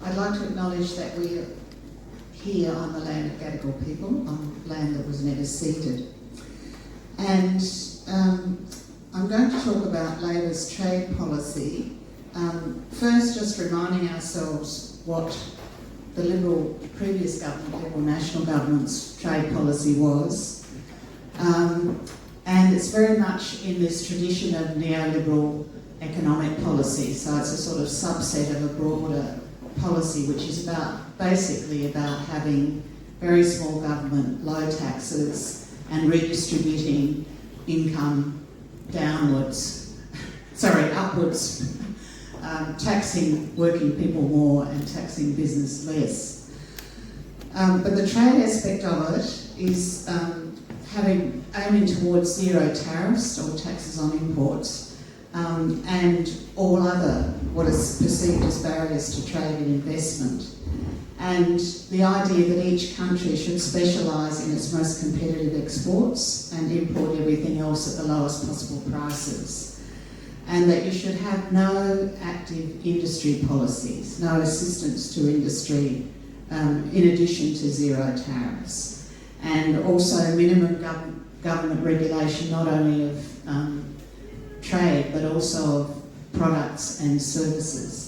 I'd like to acknowledge that we are here on the land of Gadigal people, on land that was never ceded. And I'm going to talk about Labor's trade policy. First, just reminding ourselves what the previous government, Liberal National Government's trade policy was. And it's very much in this tradition of neoliberal economic policy, so it's a sort of subset of a broader policy which is basically about having very small government, low taxes, and redistributing income upwards, taxing working people more and taxing business less. But the trade aspect of it is aiming towards zero tariffs or taxes on imports, and all other what is perceived as barriers to trade and investment. And the idea that each country should specialise in its most competitive exports and import everything else at the lowest possible prices. And that you should have no active industry policies, no assistance to industry in addition to zero tariffs. And also minimum government regulation not only of trade but also of products and services.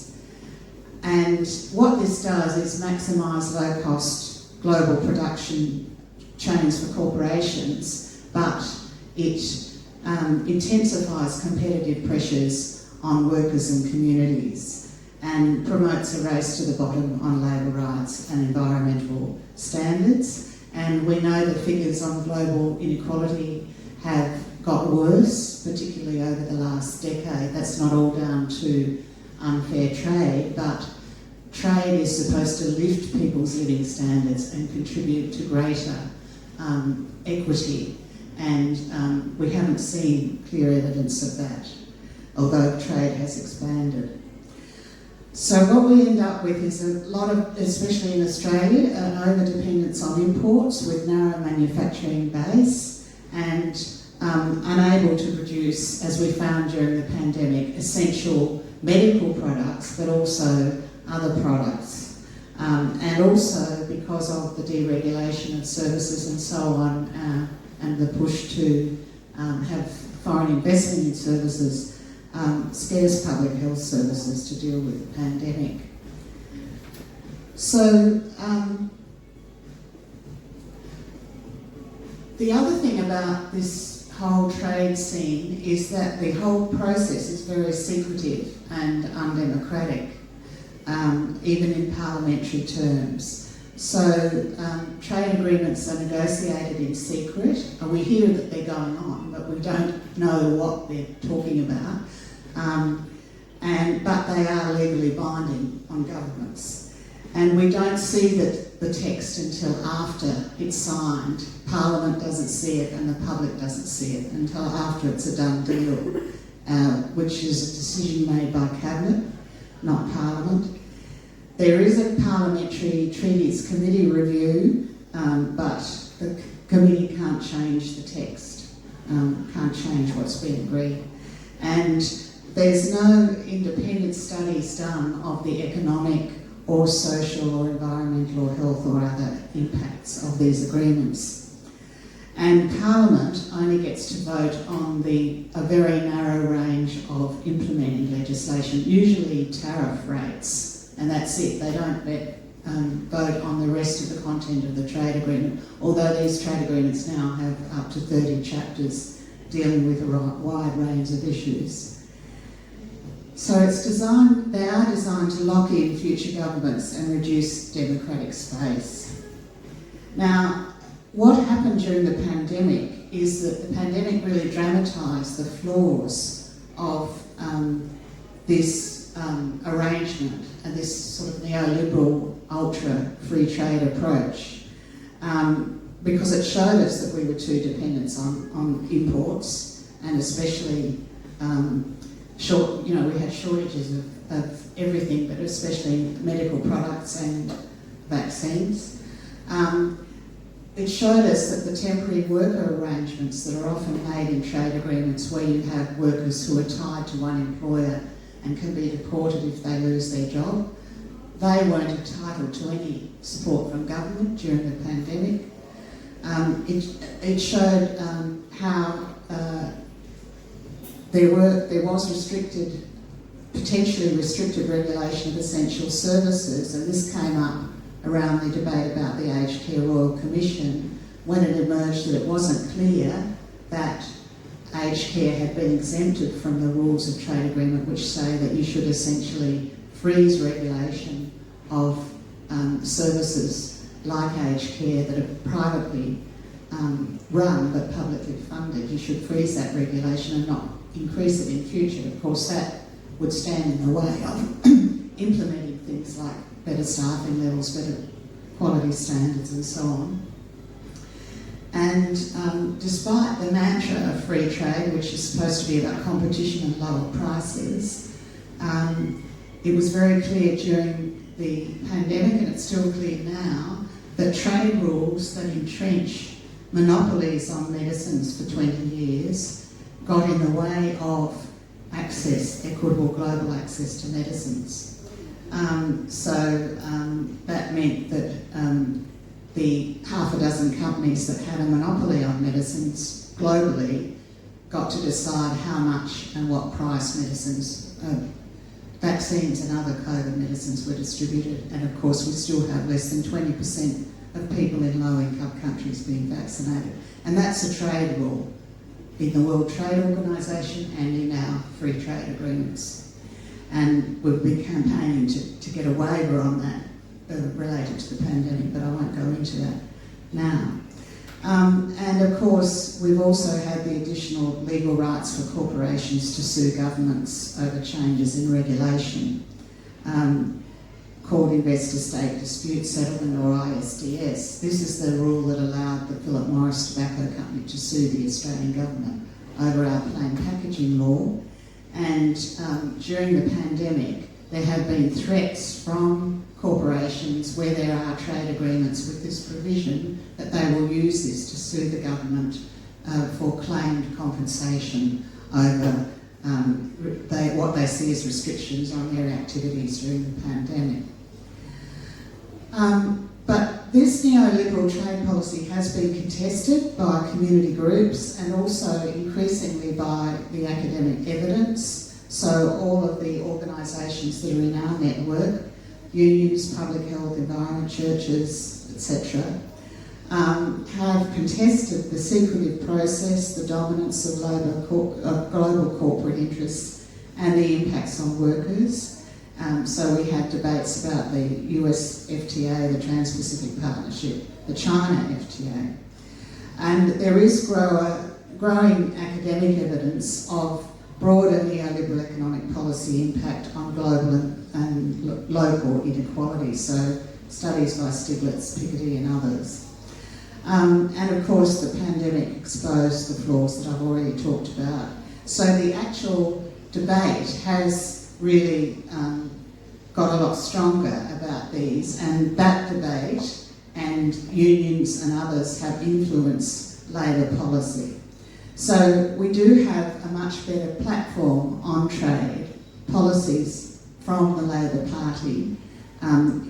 And what this does is maximise low-cost global production chains for corporations, but it intensifies competitive pressures on workers and communities and promotes a race to the bottom on labour rights and environmental standards. And we know the figures on global inequality have got worse, particularly over the last decade. That's not all down to unfair trade, but trade is supposed to lift people's living standards and contribute to greater equity, and we haven't seen clear evidence of that, although trade has expanded. So what we end up with is a lot of, especially in Australia, an over-dependence on imports with narrow manufacturing base and unable to produce, as we found during the pandemic, essential medical products, but also other products. And also because of the deregulation of services and so on, and the push to have foreign investment in services, scarce public health services to deal with the pandemic. So the other thing about this whole trade scene is that the whole process is very secretive and undemocratic, even in parliamentary terms. So trade agreements are negotiated in secret, and we hear that they're going on, but we don't know what they're talking about. But they are legally binding on governments. And we don't see the text until after it's signed. Parliament doesn't see it and the public doesn't see it until after it's a done deal, which is a decision made by Cabinet, not Parliament. There is a Parliamentary Treaties Committee review, but the committee can't change the text, can't change what's been agreed. And there's no independent studies done of the economic or social or environmental or health or other impacts of these agreements. And Parliament only gets to vote on a very narrow range of implementing legislation, usually tariff rates, and that's it. They don't vote on the rest of the content of the trade agreement, although these trade agreements now have up to 30 chapters dealing with a wide range of issues. So they are designed to lock in future governments and reduce democratic space. Now, what happened during the pandemic is that the pandemic really dramatised the flaws of this arrangement and this sort of neoliberal ultra-free trade approach, because it showed us that we were too dependent on imports, and especially we had shortages of everything, but especially medical products and vaccines. It showed us that the temporary worker arrangements that are often made in trade agreements, where you have workers who are tied to one employer and can be deported if they lose their job, they weren't entitled to any support from government during the pandemic. It showed how there was potentially restricted regulation of essential services, and this came up around the debate about the Aged Care Royal Commission, when it emerged that it wasn't clear that aged care had been exempted from the rules of trade agreement, which say that you should essentially freeze regulation of services like aged care that are privately run but publicly funded. You should freeze that regulation and not increase it in future. Of course, that would stand in the way of implementing things like better staffing levels, better quality standards and so on. And despite the mantra of free trade, which is supposed to be about competition and lower prices, it was very clear during the pandemic, and it's still clear now, that trade rules that entrench monopolies on medicines for 20 years got in the way of equitable global access to medicines. That meant that the half a dozen companies that had a monopoly on medicines globally got to decide how much and what price medicines, vaccines and other COVID medicines were distributed. And of course we still have less than 20% of people in low-income countries being vaccinated. And that's a trade rule in the World Trade Organization and in our free trade agreements. And we've been campaigning to get a waiver on that related to the pandemic, but I won't go into that now. And of course, we've also had the additional legal rights for corporations to sue governments over changes in regulation, called Investor State Dispute Settlement, or ISDS. This is the rule that allowed the Philip Morris Tobacco Company to sue the Australian government over our plain packaging law. And during the pandemic, there have been threats from corporations where there are trade agreements with this provision that they will use this to sue the government for claimed compensation over what they see as restrictions on their activities during the pandemic. But this neoliberal trade policy has been contested by community groups and also increasingly by the academic evidence. So all of the organisations that are in our network, unions, public health, environment, churches, etc., have contested the secretive process, the dominance of global corporate interests and the impacts on workers. So we had debates about the US FTA, the Trans-Pacific Partnership, the China FTA. And there is growing academic evidence of broader neoliberal economic policy impact on global and local inequality. So studies by Stiglitz, Piketty and others. And of course the pandemic exposed the flaws that I've already talked about. So the actual debate has really got a lot stronger about these, and that debate and unions and others have influenced Labor policy. So we do have a much better platform on trade policies from the Labor Party, and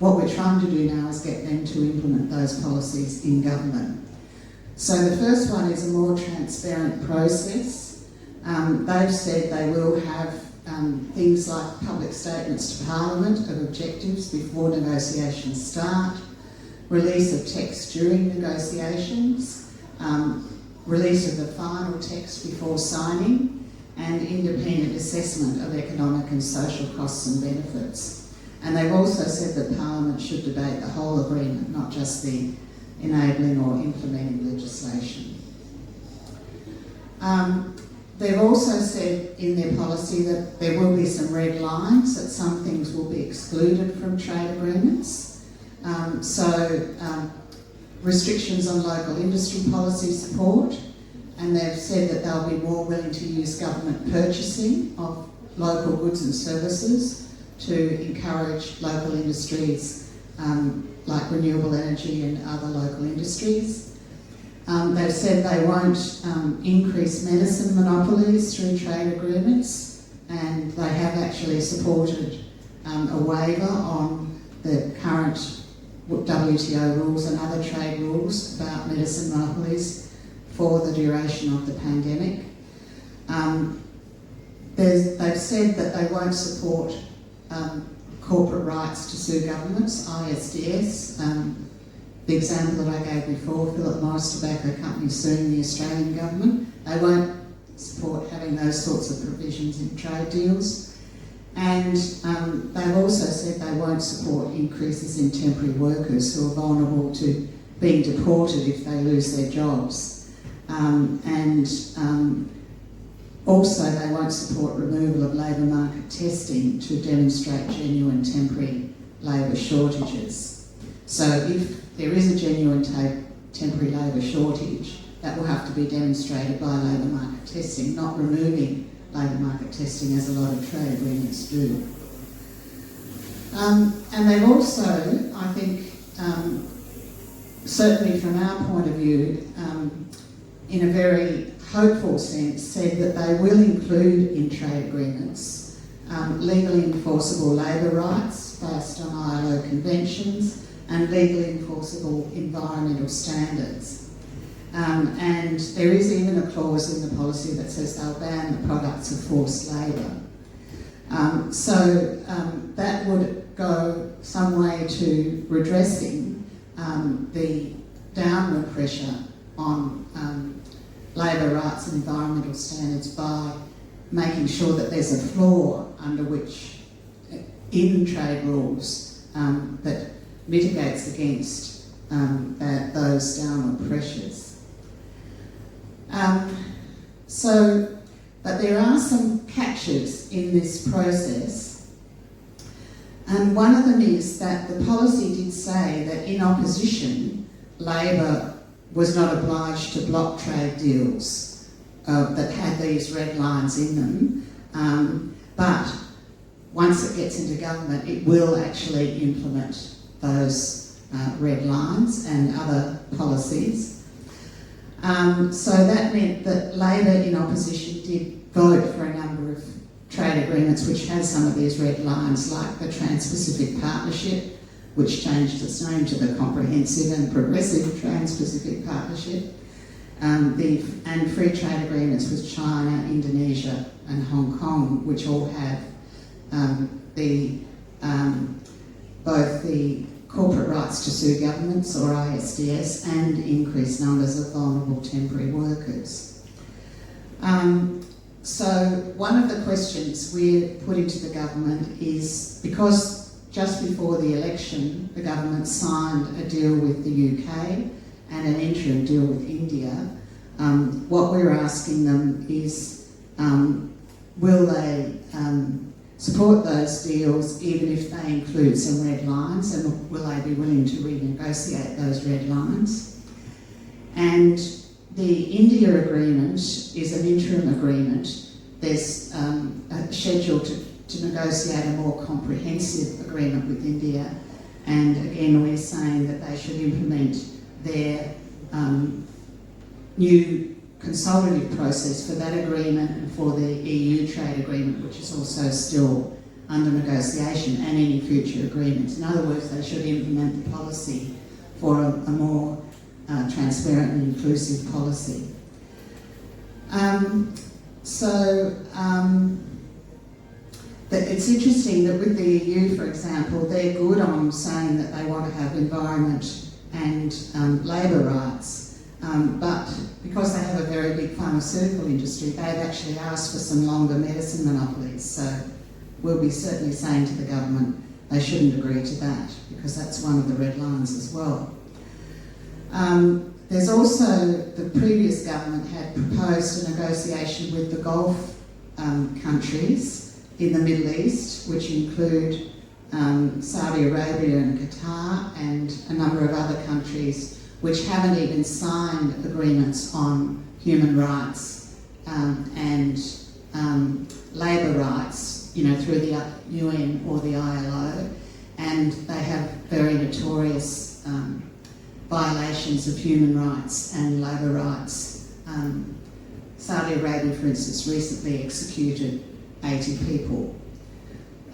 what we're trying to do now is get them to implement those policies in government. So the first one is a more transparent process. They've said they will have things like public statements to Parliament of objectives before negotiations start, release of text during negotiations, release of the final text before signing, and independent assessment of economic and social costs and benefits. And they've also said that Parliament should debate the whole agreement, not just the enabling or implementing legislation. They've also said in their policy that there will be some red lines, that some things will be excluded from trade agreements. Restrictions on local industry policy support, and they've said that they'll be more willing to use government purchasing of local goods and services to encourage local industries like renewable energy and other local industries. They've said they won't increase medicine monopolies through trade agreements, and they have actually supported a waiver on the current WTO rules and other trade rules about medicine monopolies for the duration of the pandemic. They've said that they won't support corporate rights to sue governments, ISDS. The example that I gave before, Philip Morris Tobacco Company suing the Australian government. They won't support having those sorts of provisions in trade deals. And they've also said they won't support increases in temporary workers who are vulnerable to being deported if they lose their jobs. Also they won't support removal of labour market testing to demonstrate genuine temporary labour shortages. So if there is a genuine temporary labour shortage, that will have to be demonstrated by labour market testing, not removing labour market testing as a lot of trade agreements do. And they've also, I think, certainly from our point of view, in a very hopeful sense, said that they will include in trade agreements legally enforceable labour rights based on ILO conventions and legally enforceable environmental standards. And there is even a clause in the policy that says they'll ban the products of forced labour. So that would go some way to redressing the downward pressure on labour rights and environmental standards by making sure that there's a floor under which, in trade rules, that mitigates against those downward pressures. But there are some catches in this process, and one of them is that the policy did say that in opposition, Labor was not obliged to block trade deals that had these red lines in them, but once it gets into government, it will actually implement those red lines and other policies. So that meant that Labor in opposition did vote for a number of trade agreements which had some of these red lines, like the Trans-Pacific Partnership, which changed its name to the Comprehensive and Progressive Trans-Pacific Partnership, and free trade agreements with China, Indonesia and Hong Kong, which all have both the corporate rights to sue governments, or ISDS, and increased numbers of vulnerable temporary workers. So one of the questions we're putting to the government is, because just before the election, the government signed a deal with the UK and an interim deal with India, what we're asking them is, will they support those deals even if they include some red lines, and will they be willing to renegotiate those red lines? And the India agreement is an interim agreement. There's a schedule to negotiate a more comprehensive agreement with India, and again we're saying that they should implement their new consultative process for that agreement and for the EU trade agreement, which is also still under negotiation, and any future agreements. In other words, they should implement the policy for a more transparent and inclusive policy. It's interesting that with the EU, for example, they're good on saying that they want to have environment and labour rights. But because they have a very big pharmaceutical industry, they've actually asked for some longer medicine monopolies. So we'll be certainly saying to the government they shouldn't agree to that, because that's one of the red lines as well. There's also, the previous government had proposed a negotiation with the Gulf countries in the Middle East, which include Saudi Arabia and Qatar and a number of other countries which haven't even signed agreements on human rights and labour rights, through the UN or the ILO, and they have very notorious violations of human rights and labour rights. Saudi Arabia, for instance, recently executed 80 people.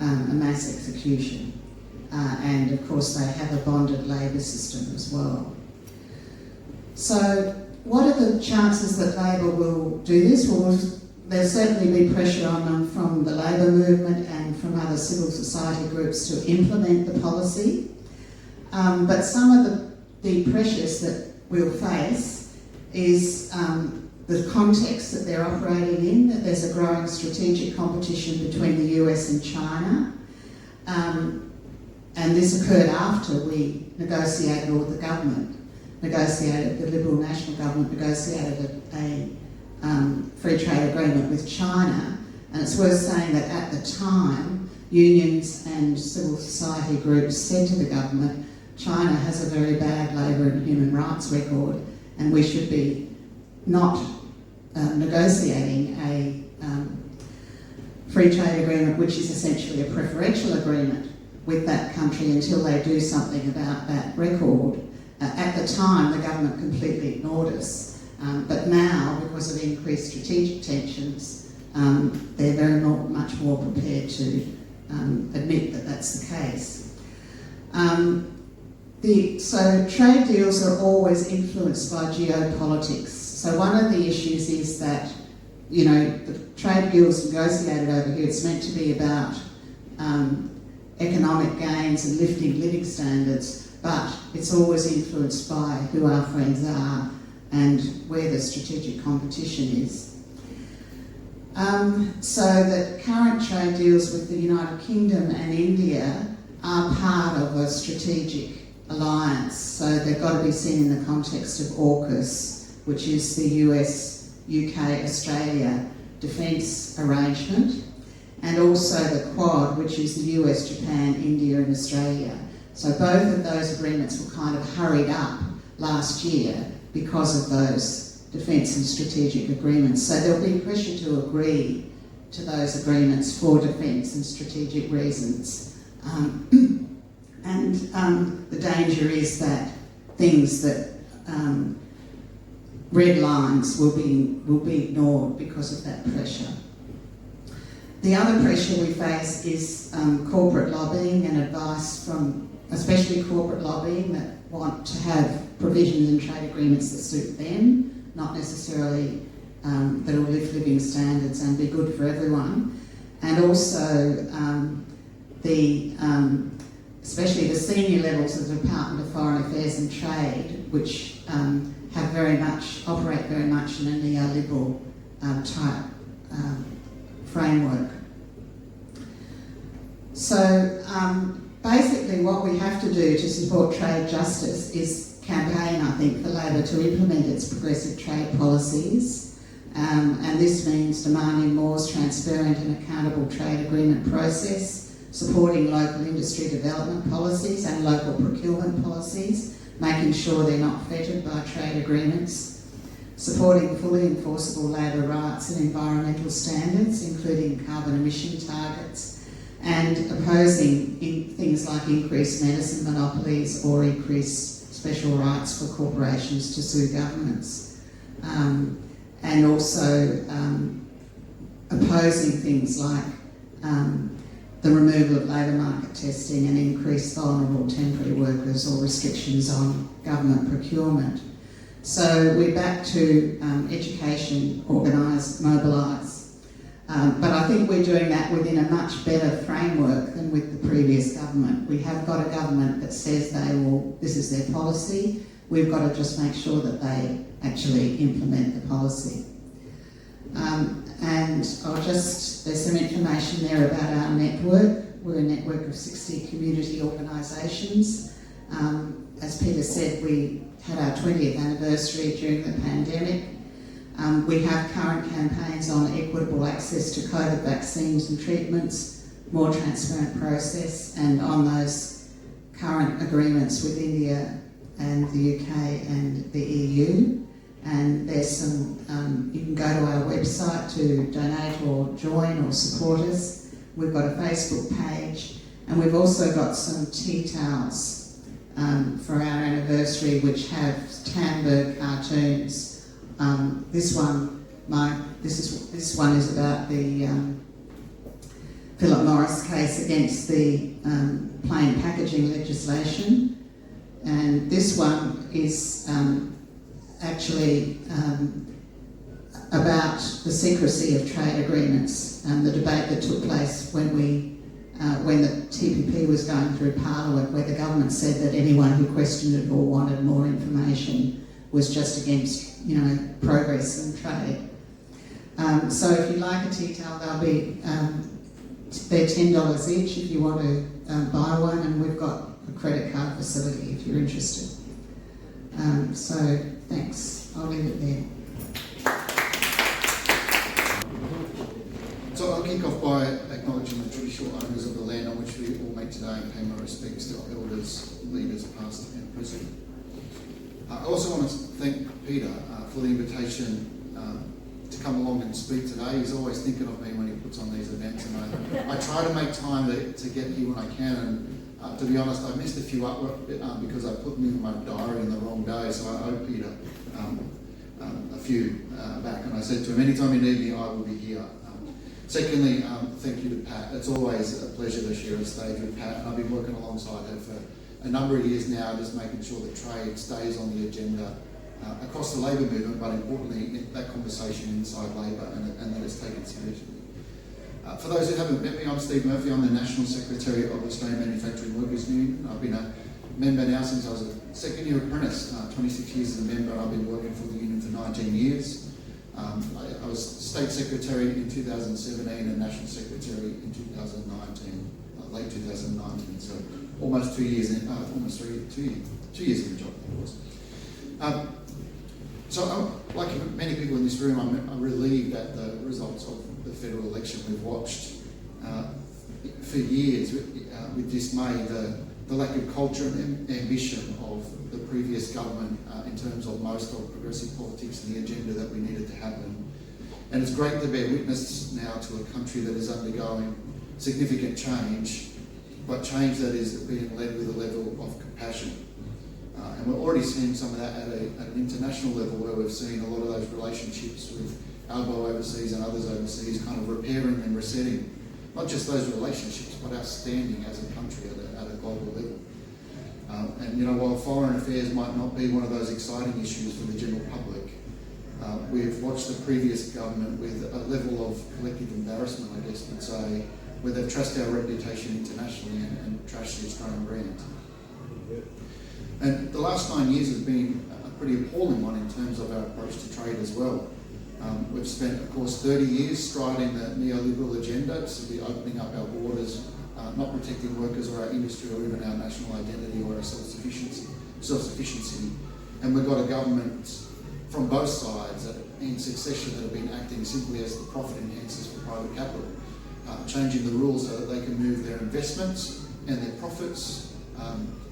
a mass execution. And of course they have a bonded labour system as well. So what are the chances that Labor will do this? Well, there'll certainly be pressure on them from the labour movement and from other civil society groups to implement the policy. But some of the pressures that we'll face is the context that they're operating in, that there's a growing strategic competition between the US and China. And this occurred after we negotiated, or the government negotiated, the Liberal National Government negotiated a free trade agreement with China. And it's worth saying that at the time, unions and civil society groups said to the government, China has a very bad labour and human rights record, and we should be not negotiating a free trade agreement, which is essentially a preferential agreement with that country until they do something about that record. At the time, the government completely ignored us, but now, because of increased strategic tensions, they're very much more prepared to admit that that's the case. So trade deals are always influenced by geopolitics. So one of the issues is that, you know, the trade deals negotiated over here, it's meant to be about economic gains and lifting living standards, but it's always influenced by who our friends are and where the strategic competition is. So that current trade deals with the United Kingdom and India are part of a strategic alliance, so they've got to be seen in the context of AUKUS, which is the US, UK, Australia defence arrangement, and also the Quad, which is the US, Japan, India and Australia. So both of those agreements were kind of hurried up last year because of those defence and strategic agreements. So there'll be pressure to agree to those agreements for defence and strategic reasons. The danger is that things that red lines will be ignored because of that pressure. The other pressure we face is corporate lobbying and advice from, especially corporate lobbying, that want to have provisions in trade agreements that suit them, not necessarily that will lift living standards and be good for everyone. And also especially the senior levels of the Department of Foreign Affairs and Trade, which operate very much in a neoliberal type framework. So basically what we have to do to support trade justice is campaign, I think, for Labor to implement its progressive trade policies. And this means demanding more transparent and accountable trade agreement process, supporting local industry development policies and local procurement policies, making sure they're not fettered by trade agreements, supporting fully enforceable labour rights and environmental standards, including carbon emission targets, and opposing things like increased medicine monopolies or increased special rights for corporations to sue governments. And also opposing things like the removal of labour market testing and increased vulnerable temporary workers or restrictions on government procurement. So we're back to education, organise, mobilise. But I think we're doing that within a much better framework than with the previous government. We have got a government that says this is their policy. We've got to just make sure that they actually implement the policy. And there's some information there about our network. We're a network of 60 community organisations. As Peter said, we had our 20th anniversary during the pandemic. We have current campaigns on equitable access to COVID vaccines and treatments, more transparent process, and on those current agreements with India and the UK and the EU. And there's some, you can go to our website to donate or join or support us. We've got a Facebook page, and we've also got some tea towels for our anniversary, which have Tandberg cartoons. This one is about the Philip Morris case against the plain packaging legislation, and this one is actually about the secrecy of trade agreements and the debate that took place when the TPP was going through Parliament, where the government said that anyone who questioned it or wanted more information was just against, progress in trade. So if you like a tea towel, they're $10 each if you want to buy one, and we've got a credit card facility if you're interested. So thanks. I'll leave it there. So I'll kick off by acknowledging the traditional owners of the land on which we all meet today and pay my respects to our elders, leaders past and present. I also want to thank Peter for the invitation to come along and speak today. He's always thinking of me when he puts on these events, and I try to make time to get here when I can. And to be honest, I missed a few up because I put them in my diary in the wrong day, so I owe Peter a few back, and I said to him, anytime you need me, I will be here. Secondly, thank you to Pat. It's always a pleasure to share a stage with Pat, and I've been working alongside her for a number of years now, just making sure that trade stays on the agenda across the labour movement, but importantly, that conversation inside labour, and that it's taken seriously. For those who haven't met me, I'm Steve Murphy. I'm the National Secretary of the Australian Manufacturing Workers Union. I've been a member now since I was a second-year apprentice, 26 years as a member, and I've been working for the union for 19 years. I was State Secretary in 2017 and National Secretary in 2019, late 2019, so almost 2 years in, almost 2 years in the job, of course. So, like many people in this room, I'm relieved at the results of the federal election. We've watched for years with dismay the lack of culture and ambition of the previous government in terms of most of progressive politics and the agenda that we needed to happen. And it's great to bear witness now to a country that is undergoing significant change, but change that is being led with a level of compassion. And we're already seeing some of that at an international level, where we've seen a lot of those relationships with Albo overseas and others overseas kind of repairing and resetting, not just those relationships, but our standing as a country at a global level. And while foreign affairs might not be one of those exciting issues for the general public, we've watched the previous government with a level of collective embarrassment, I guess you'd say, where they've trashed our reputation internationally and trashed the Australian brand. And the last 9 years has been a pretty appalling one in terms of our approach to trade as well. We've spent, of course, 30 years striding the neoliberal agenda, simply opening up our borders, not protecting workers or our industry or even our national identity or our self-sufficiency. And we've got a government from both sides in succession that have been acting simply as the profit enhancers for private capital, changing the rules so that they can move their investments and their profits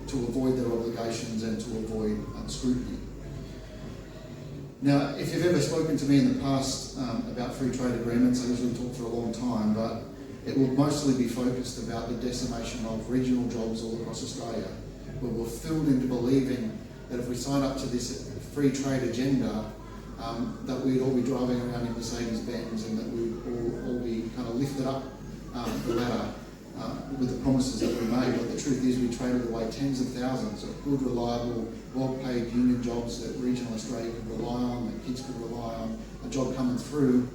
to avoid their obligations and to avoid scrutiny. Now, if you've ever spoken to me in the past about free trade agreements, I usually talk for a long time, but it will mostly be focused about the decimation of regional jobs all across Australia, where we're filled into believing that if we sign up to this free trade agenda, that we'd all be driving around in Mercedes-Benz and that we'd all be kind of lifted up the ladder with the promises that we made. But the truth is we traded away tens of thousands of good, reliable, well-paid union jobs that regional Australia could rely on, that kids could rely on, a job coming through,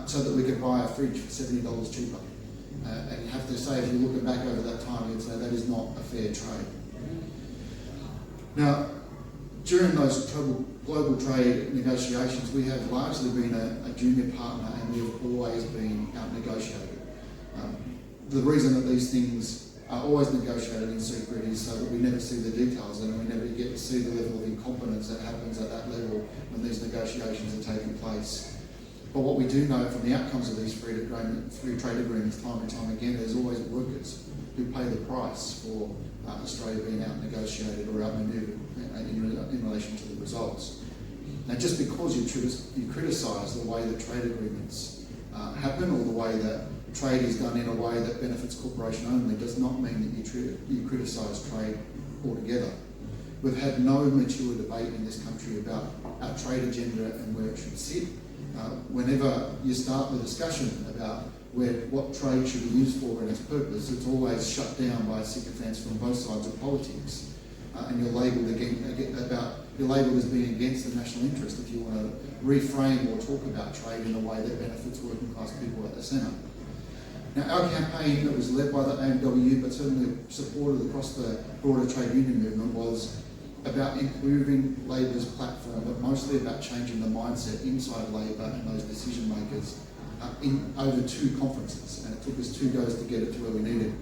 so that we could buy a fridge for $70 cheaper. And you have to say, if you're looking back over that time, you'd say that is not a fair trade. Now, during those global trade negotiations, we have largely been a junior partner, and we have always been out-negotiated. The reason that these things are always negotiated in secret is so that we never see the details and we never get to see the level of incompetence that happens at that level when these negotiations are taking place. But what we do know from the outcomes of these free trade agreements time and time again, there's always workers who pay the price for Australia being out-negotiated or outmaneuvered in relation to the results. Now, just because you criticise the way that trade agreements happen or the way that trade is done in a way that benefits corporation only does not mean that you criticise trade altogether. We've had no mature debate in this country about our trade agenda and where it should sit. Whenever you start the discussion about where what trade should be used for and its purpose, it's always shut down by sycophants from both sides of politics. And you're labelled you're labelled as being against the national interest if you want to reframe or talk about trade in a way that benefits working class people at the centre. Now, our campaign that was led by the AMW, but certainly supported across the broader trade union movement, was about improving Labor's platform, but mostly about changing the mindset inside Labor and those decision makers in over 2 conferences. And it took us 2 goes to get it to where we needed.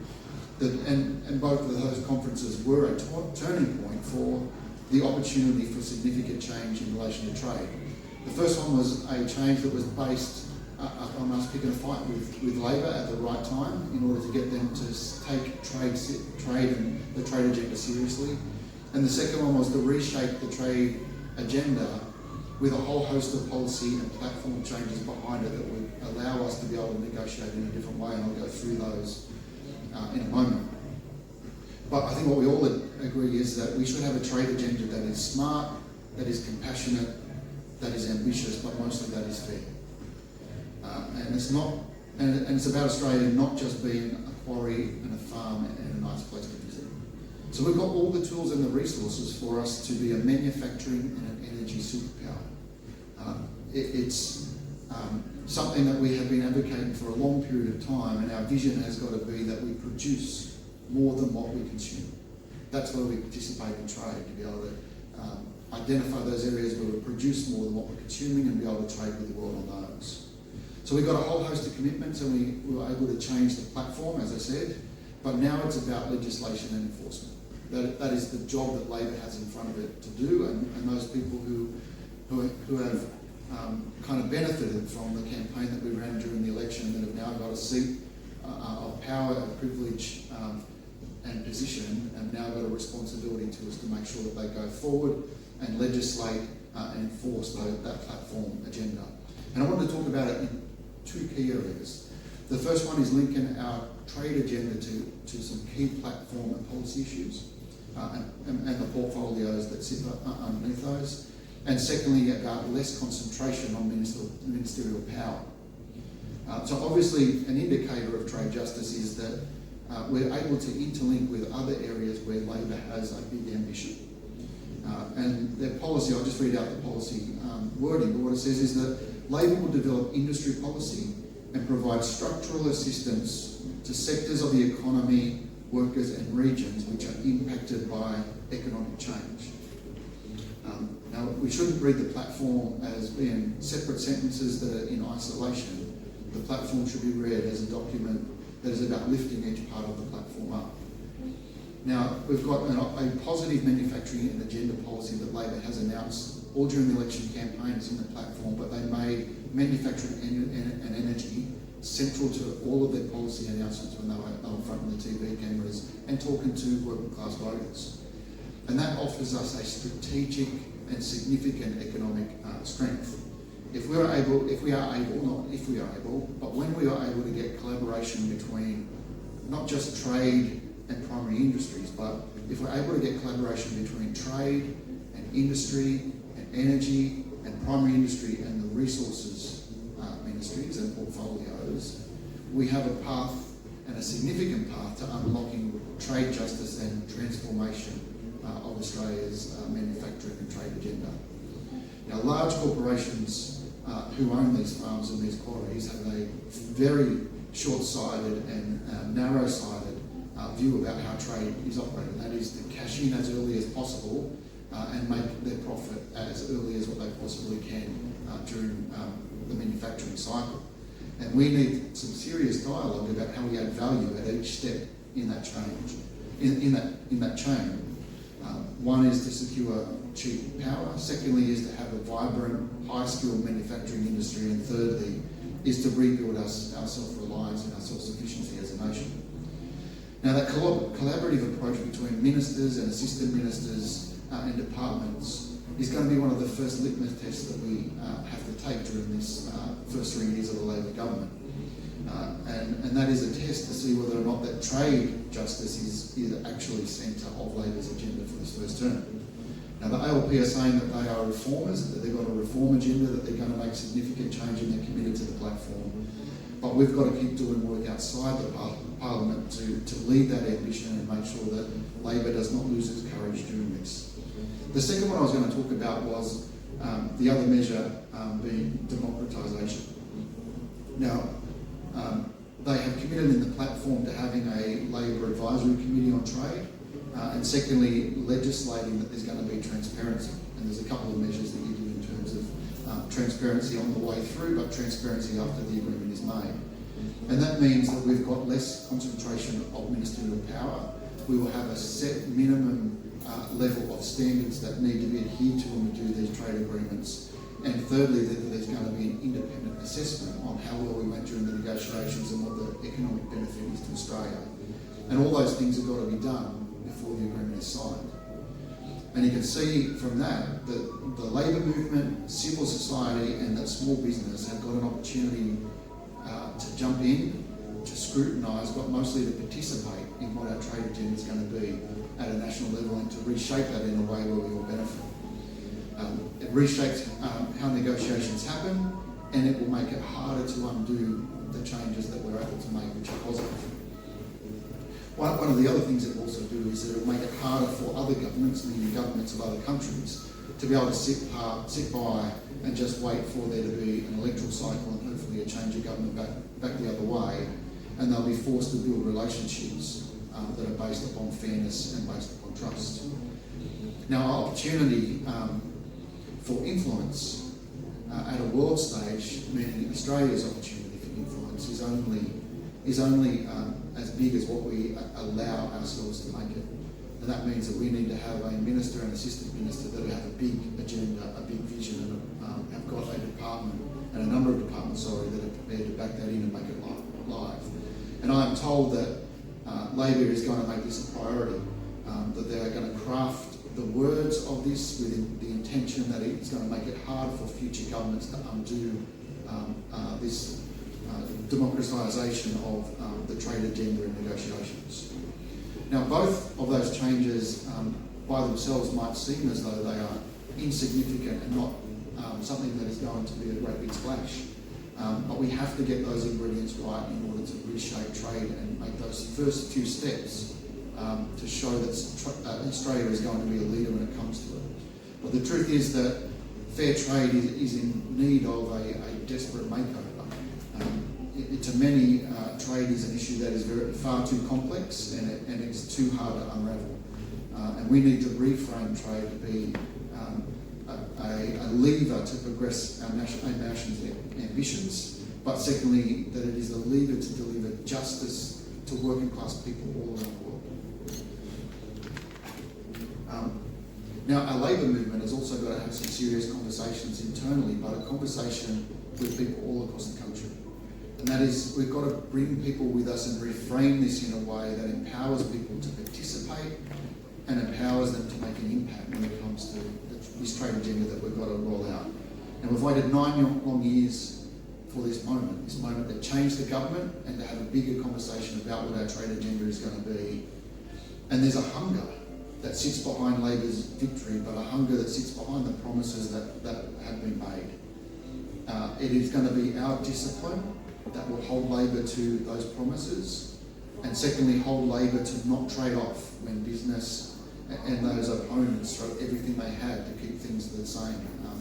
And both of those conferences were a turning point for the opportunity for significant change in relation to trade. The first one was a change that was based on us picking a fight with Labor at the right time in order to get them to take trade and the trade agenda seriously. And the second one was to reshape the trade agenda with a whole host of policy and platform changes behind it that would allow us to be able to negotiate in a different way, and I'll go through those in a moment. But I think what we all agree is that we should have a trade agenda that is smart, that is compassionate, that is ambitious, but mostly that is fair. And it's about Australia not just being a quarry and a farm and a nice place to visit. So we've got all the tools and the resources for us to be a manufacturing and an energy superpower. It's something that we have been advocating for a long period of time, and our vision has got to be that we produce more than what we consume. That's where we participate in trade, to be able to identify those areas where we produce more than what we're consuming and be able to trade with the world on those. So we've got a whole host of commitments, and we were able to change the platform, as I said, but now it's about legislation and enforcement. That is the job that Labor has in front of it to do, and those people who have kind of benefited from the campaign that we ran during the election that have now got a seat of power and privilege and position, and now got a responsibility to us to make sure that they go forward and legislate and enforce that platform agenda. And I want to talk about it in 2 key areas. The first one is linking our trade agenda to some key platform and policy issues and the portfolios that sit underneath those. And secondly, about less concentration on ministerial power. So obviously an indicator of trade justice is that we're able to interlink with other areas where Labor has a big ambition. And their policy, I'll just read out the policy wording, but what it says is that Labor will develop industry policy and provide structural assistance to sectors of the economy, workers and regions which are impacted by economic change. Now, we shouldn't read the platform as being separate sentences that are in isolation. The platform should be read as a document that is about lifting each part of the platform up. Now, we've got a positive manufacturing and agenda policy that Labor has announced all during the election campaign. It's in the platform, but they made manufacturing and energy central to all of their policy announcements when they were in front of the TV cameras and talking to working class voters. And that offers us a strategic and significant economic strength. If we are able, but when we are able to get collaboration between not just trade and primary industries, but if we're able to get collaboration between trade and industry and energy and primary industry and the resources ministries and portfolios, we have a path, and a significant path, to unlocking trade justice and transformation of Australia's manufacturing and trade agenda. Now, large corporations who own these farms and these quarries have a very short-sighted and narrow-sighted view about how trade is operated. That is to cash in as early as possible and make their profit as early as what they possibly can during the manufacturing cycle. And we need some serious dialogue about how we add value at each step in that change, in that chain. One is to secure cheap power. Secondly is to have a vibrant, high-skilled manufacturing industry. And thirdly is to rebuild our self-reliance and our self-sufficiency as a nation. Now, that collaborative approach between ministers and assistant ministers and departments is going to be one of the first litmus tests that we have to take during this first 3 years of the Labor government. And that is a test to see whether or not that trade justice is actually centre of Labor's agenda for this first term. Now, the ALP are saying that they are reformers, that they've got a reform agenda, that they're going to make significant change and they're committed to the platform. but we've got to keep doing work outside the Parliament to lead that ambition and make sure that Labor does not lose its courage doing this. The second one I was going to talk about was the other measure being democratisation. Now, they have committed in the platform to having a Labor advisory committee on trade, and secondly, legislating that there's going to be transparency. And there's a couple of measures that you do in terms of transparency on the way through, but transparency after the agreement is made. And that means that we've got less concentration of ministerial power. We will have a set minimum level of standards that need to be adhered to when we do these trade agreements. And thirdly, that there's going to be an independent assessment on how well we went during the negotiations and what the economic benefit is to Australia. And all those things have got to be done before the agreement is signed. And you can see from that that the labour movement, civil society and that small business have got an opportunity to jump in, to scrutinise, but mostly to participate in what our trade agenda is going to be at a national level and to reshape that in a way where we all benefit. It reshapes how negotiations happen, and it will make it harder to undo the changes that we're able to make, which are positive. One of the other things it will also do is that it will make it harder for other governments, meaning governments of other countries, to be able to sit by and just wait for there to be an electoral cycle and hopefully a change of government back the other way, and they'll be forced to build relationships that are based upon fairness and based upon trust. Now, our opportunity for influence at a world stage, meaning Australia's opportunity for influence, is only as big as what we allow ourselves to make it. And that means that we need to have a minister and assistant minister that have a big agenda, a big vision, and have got a department, and a number of departments, that are prepared to back that in and make it live. And I am told that Labor is going to make this a priority, that they are going to craft the words of this with the intention that it's going to make it hard for future governments to undo this democratisation of the trade agenda and negotiations. Now, both of those changes by themselves might seem as though they are insignificant and not something that is going to be a great big splash. But we have to get those ingredients right in order to reshape trade and make those first few steps to show that Australia is going to be a leader when it comes to it. But the truth is that fair trade is in need of a desperate makeover. To many, trade is an issue that is far too complex and it's too hard to unravel. And we need to reframe trade to be a lever to progress our nation's ambitions, but secondly, that it is a lever to deliver justice to working class people all around the world. Now, our labour movement has also got to have some serious conversations internally, but a conversation with people all across the country. And that is, we've got to bring people with us and reframe this in a way that empowers people to participate and empowers them to make an impact when it comes to this trade agenda that we've got to roll out. And we've waited 9 long years for this moment that changed the government and to have a bigger conversation about what our trade agenda is going to be. And there's a hunger that sits behind Labor's victory, but a hunger that sits behind the promises that have been made. It is going to be our discipline that will hold Labor to those promises, and secondly, hold Labor to not trade off when business and those opponents throw everything they had to keep things the same,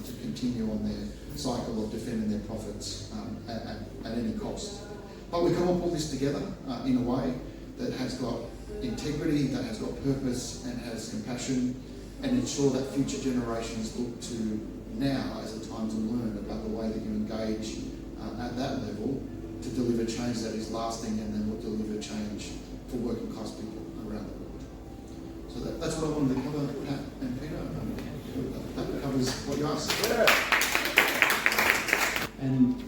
to continue on their cycle of defending their profits at any cost. But we can all pull this together in a way that has got integrity, that has got purpose and has compassion, and ensure that future generations look to now as a time to learn about the way that you engage at that level to deliver change that is lasting and then will deliver change for working class people around the world. So that's what I wanted to cover, Pat and Peter. That covers what you asked. And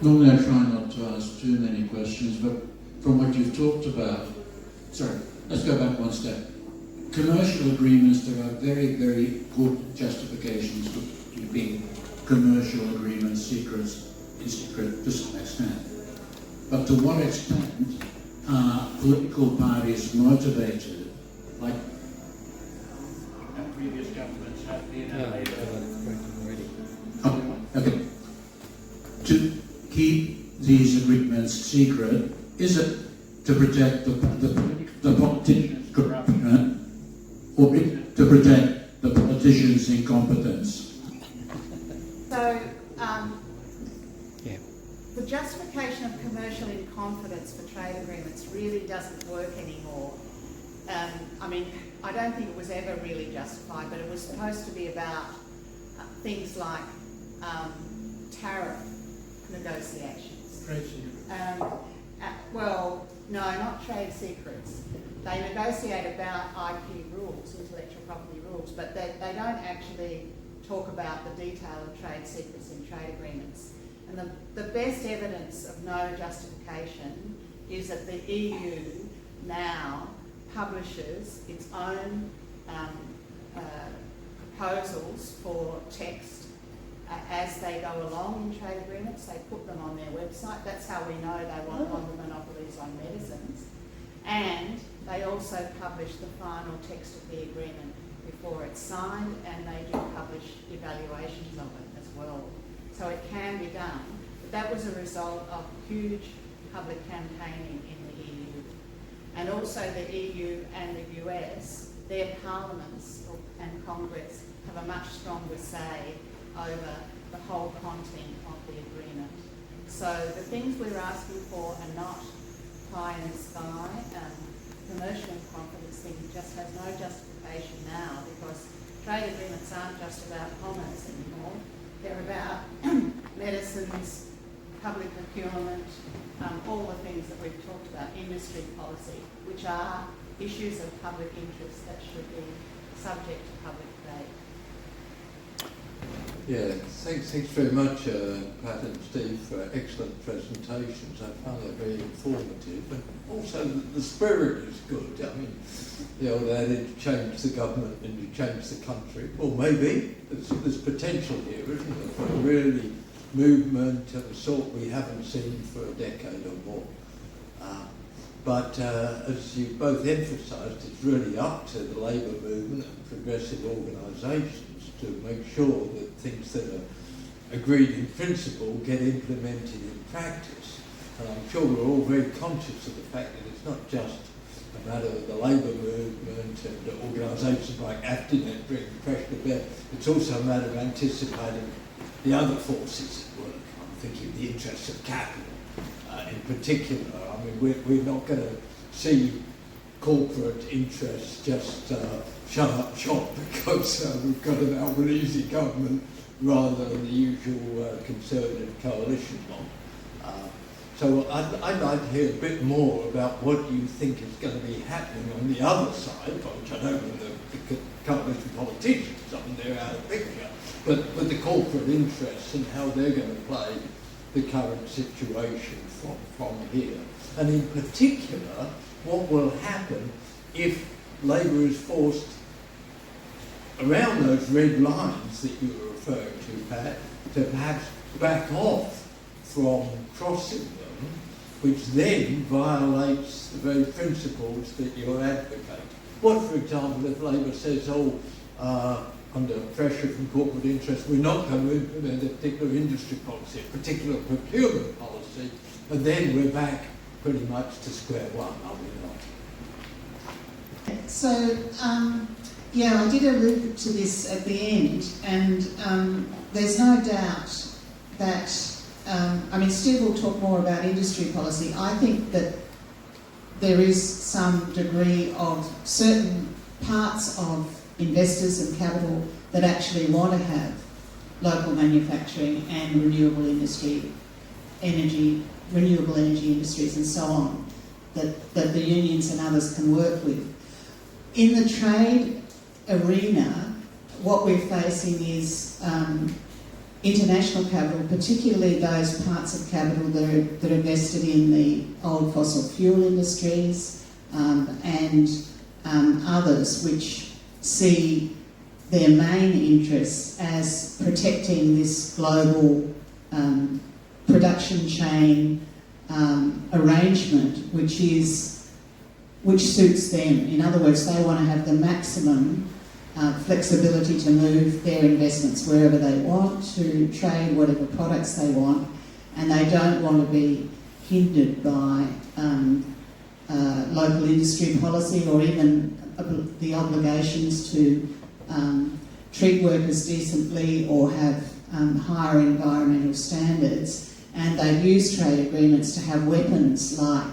normally I try not to ask too many questions, but from what you've talked about, sorry, let's go back one step. Commercial agreements, there are very, very good justifications for keeping commercial agreements secret to some extent. But to what extent are political parties motivated, like previous governments have been? Okay. these agreements secret? Is it to protect the politicians' corruption, or is it to protect the politicians' incompetence? So, the justification of commercial incompetence for trade agreements really doesn't work anymore. I mean, I don't think it was ever really justified, but it was supposed to be about things like tariff negotiations. Trade secrets. Well, no, not trade secrets. They negotiate about IP rules, intellectual property rules, but they don't actually talk about the detail of trade secrets in trade agreements. And the best evidence of no justification is that the EU now publishes its own proposals for text as they go along in trade agreements. They put them on their website. That's how we know they want the monopolies on medicines. And they also publish the final text of the agreement before it's signed, and they do publish evaluations of it as well. So it can be done. But that was a result of huge public campaigning in the EU. And also the EU and the US, their parliaments and Congress have a much stronger say over the whole content of the agreement. So the things we're asking for are not pie in the sky. Commercial incompetence thing just has no justification now, because trade agreements aren't just about commerce anymore. They're about medicines, public procurement, all the things that we've talked about, industry policy, which are issues of public interest that should be subject to public debate. Yeah, thanks very much, Pat and Steve, for excellent presentations. I found that very informative, and also the spirit is good. I mean, the old adage, change the government and you change the country. Well, maybe there's potential here, isn't there, for a really movement of a sort we haven't seen for a decade or more. But as you both emphasised, it's really up to the labour movement and progressive organisations to make sure that things that are agreed in principle get implemented in practice. And I'm sure we're all very conscious of the fact that it's not just a matter of the labour movement and organisations like AFTINET bringing pressure to bear. It's also a matter of anticipating the other forces at work. I'm thinking the interests of capital in particular. I mean, we're not going to see corporate interests just shut up shop because we've got an Albanese government rather than the usual Conservative coalition one. So I'd like to hear a bit more about what you think is going to be happening on the other side, which I know the coalition politicians, I mean, they're out of the picture, but the corporate interests and how they're going to play the current situation from here. And in particular, what will happen if Labour is forced around those red lines that you were referring to, Pat, to perhaps back off from crossing them, which then violates the very principles that you're advocating. What, for example, if Labour says, under pressure from corporate interests, we're not going to implement a particular industry policy, a particular procurement policy, and then we're back pretty much to square one, are we not? So, yeah, I did allude to this at the end, and there's no doubt that, Steve will talk more about industry policy. I think that there is some degree of certain parts of investors and capital that actually want to have local manufacturing and renewable energy industries and so on, that the unions and others can work with. In the trade arena, what we're facing is international capital, particularly those parts of capital that are invested in the old fossil fuel industries and others, which see their main interests as protecting this global production chain arrangement, which suits them. In other words, they want to have the maximum flexibility to move their investments wherever they want, to trade whatever products they want, and they don't want to be hindered by local industry policy or even the obligations to treat workers decently or have higher environmental standards, and they use trade agreements to have weapons like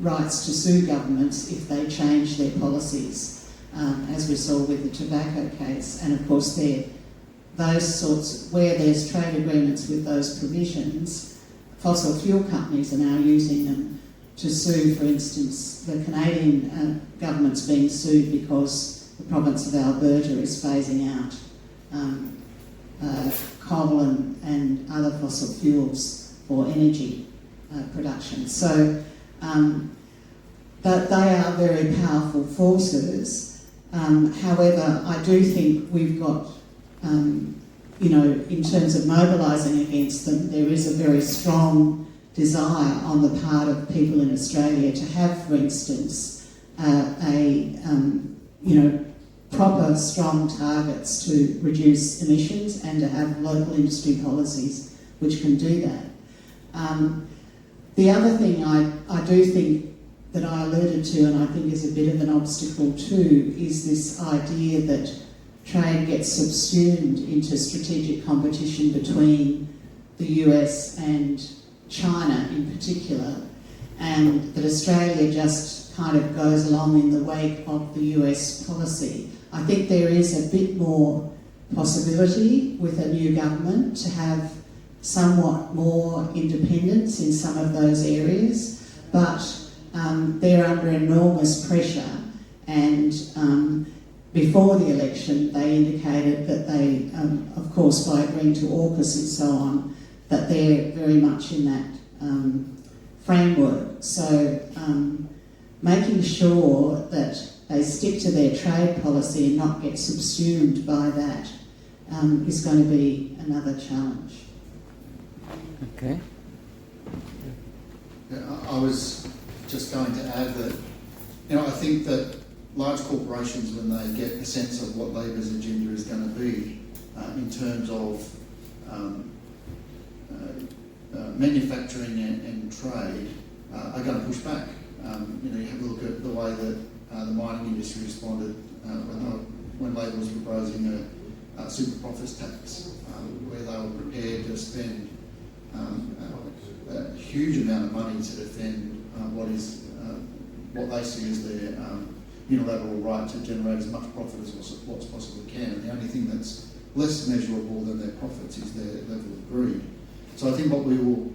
rights to sue governments if they change their policies, as we saw with the tobacco case. And of course, those sorts, where there's trade agreements with those provisions, fossil fuel companies are now using them to sue. For instance, the Canadian government's being sued because the province of Alberta is phasing out coal and other fossil fuels for energy production. So that they are very powerful forces. However, I do think we've got, in terms of mobilising against them, there is a very strong desire on the part of people in Australia to have, for instance, proper, strong targets to reduce emissions and to have local industry policies which can do that. The other thing I do think that I alluded to, and I think is a bit of an obstacle too, is this idea that trade gets subsumed into strategic competition between the US and China in particular, and that Australia just kind of goes along in the wake of the US policy. I think there is a bit more possibility with a new government to have somewhat more independence in some of those areas, but they're under enormous pressure, and before the election they indicated that they, of course by agreeing to AUKUS and so on, that they're very much in that framework. So making sure that they stick to their trade policy and not get subsumed by that is going to be another challenge. Okay. Yeah, I was just going to add that, I think that large corporations, when they get a sense of what Labor's agenda is going to be in terms of manufacturing and trade, are going to push back. You have a look at the way that the mining industry responded when Labor was proposing a super profits tax, where they were prepared to spend a huge amount of money to defend what they see as their unilateral right to generate as much profit as what's possibly can. And the only thing that's less measurable than their profits is their level of greed. So I think what we will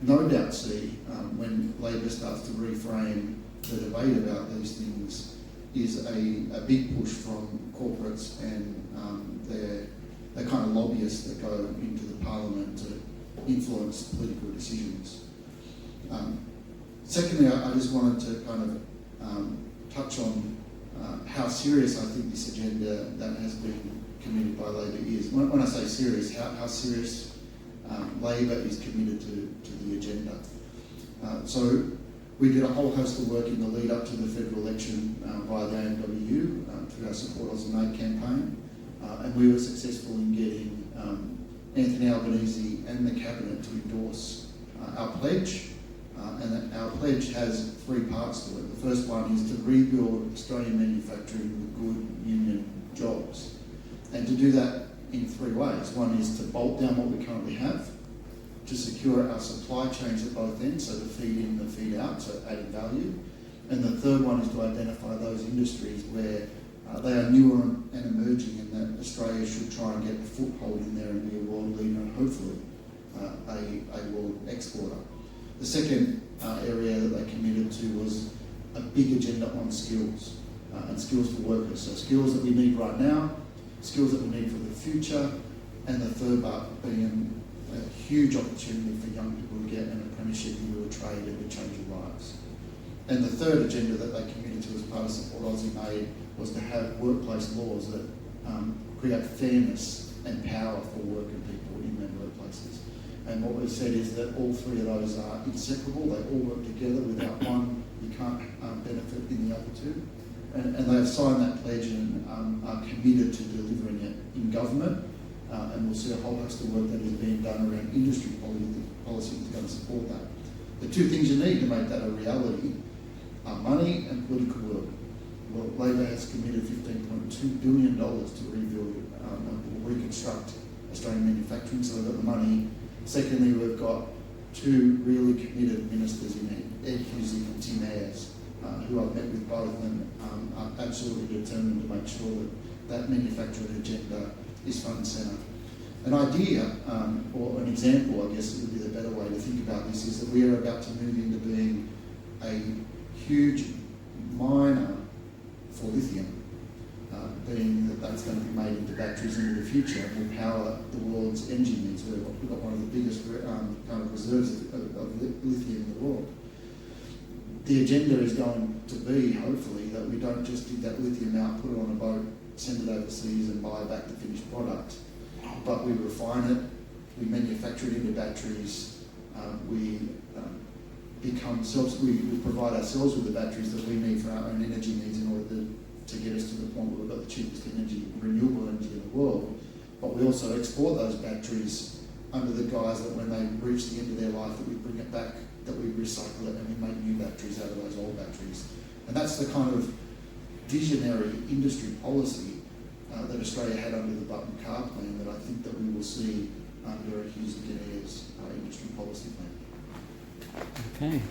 no doubt see when Labor starts to reframe the debate about these things is a big push from corporates and their kind of lobbyists that go into the parliament to influence political decisions. Secondly, I just wanted to kind of touch on how serious I think this agenda that has been committed by Labor is. When I say serious, how serious Labor is committed to the agenda. So we did a whole host of work in the lead up to the federal election via the AMWU through our Support AusNate campaign, and we were successful in getting Anthony Albanese and the Cabinet to endorse our pledge, and that our pledge has three parts to it. The first one is to rebuild Australian manufacturing with good union jobs, and to do that in three ways. One is to bolt down what we currently have, to secure our supply chains at both ends, so the feed in, the feed out, so adding value. And the third one is to identify those industries where they are newer and emerging, and that Australia should try and get a foothold in there and be a world leader and hopefully a world exporter. The second area that they committed to was a big agenda on skills and skills for workers. So skills that we need right now, skills that we need for the future, and the third part being a huge opportunity for young people to get an apprenticeship into a trade and to change their lives. And the third agenda that they committed to as part of Support AusNate was to have workplace laws that create fairness and power for working people in their workplaces. And what we've said is that all three of those are inseparable. They all work together. Without one, you can't benefit in the other two. And they've signed that pledge and are committed to delivering it in government and we'll see a whole host of work that is being done around industry policy to go and support that. The two things you need to make that a reality are money and political will. Well, Labor has committed $15.2 billion to rebuild or reconstruct Australian manufacturing, so we've got the money. Secondly, we've got two really committed ministers in Ed Hughesy and Tim Ayres, who I've met with both, and are absolutely determined to make sure that manufacturing agenda is front and centre. An idea, or an example, I guess would be the better way to think about this, is that we are about to move into being a huge miner for lithium, being that that's going to be made into batteries into the future and will power the world's energy needs. We've got one of the biggest kind of reserves of lithium in the world. The agenda is going to be, hopefully, that we don't just dig that lithium out, put it on a boat, send it overseas and buy back the finished product, but we refine it, we manufacture it into batteries, we provide ourselves with the batteries that we need for our own energy needs in order to get us to the point where we've got the cheapest energy, renewable energy in the world. But we also export those batteries under the guise that when they reach the end of their life, that we bring it back, that we recycle it and we make new batteries out of those old batteries. And that's the kind of visionary industry policy that Australia had under the Button Car Plan that I think that we will see under Hughes and Ayres' industry policy plan. Okay.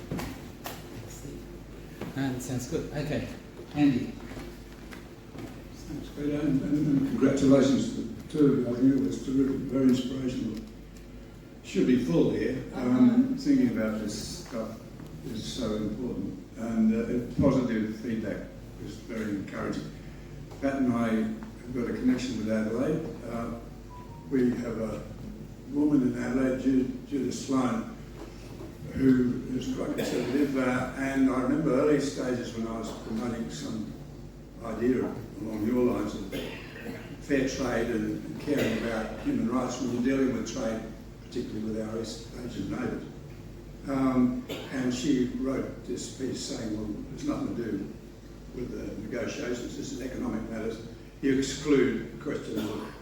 Sounds good. Okay. Andy. Thanks, Peter, and congratulations to the two of you. I think it was terrific, very inspirational. Should be full here. Thinking about this stuff is so important, and positive feedback is very encouraging. Pat and I have got a connection with Adelaide. We have a woman in Adelaide, Judith Sloan, who is quite conservative, and I remember early stages when I was promoting some idea along your lines of fair trade and caring about human rights when you're dealing with trade, particularly with our East Asian neighbours. And she wrote this piece saying, well, there's nothing to do with the negotiations, this is economic matters. You exclude the question of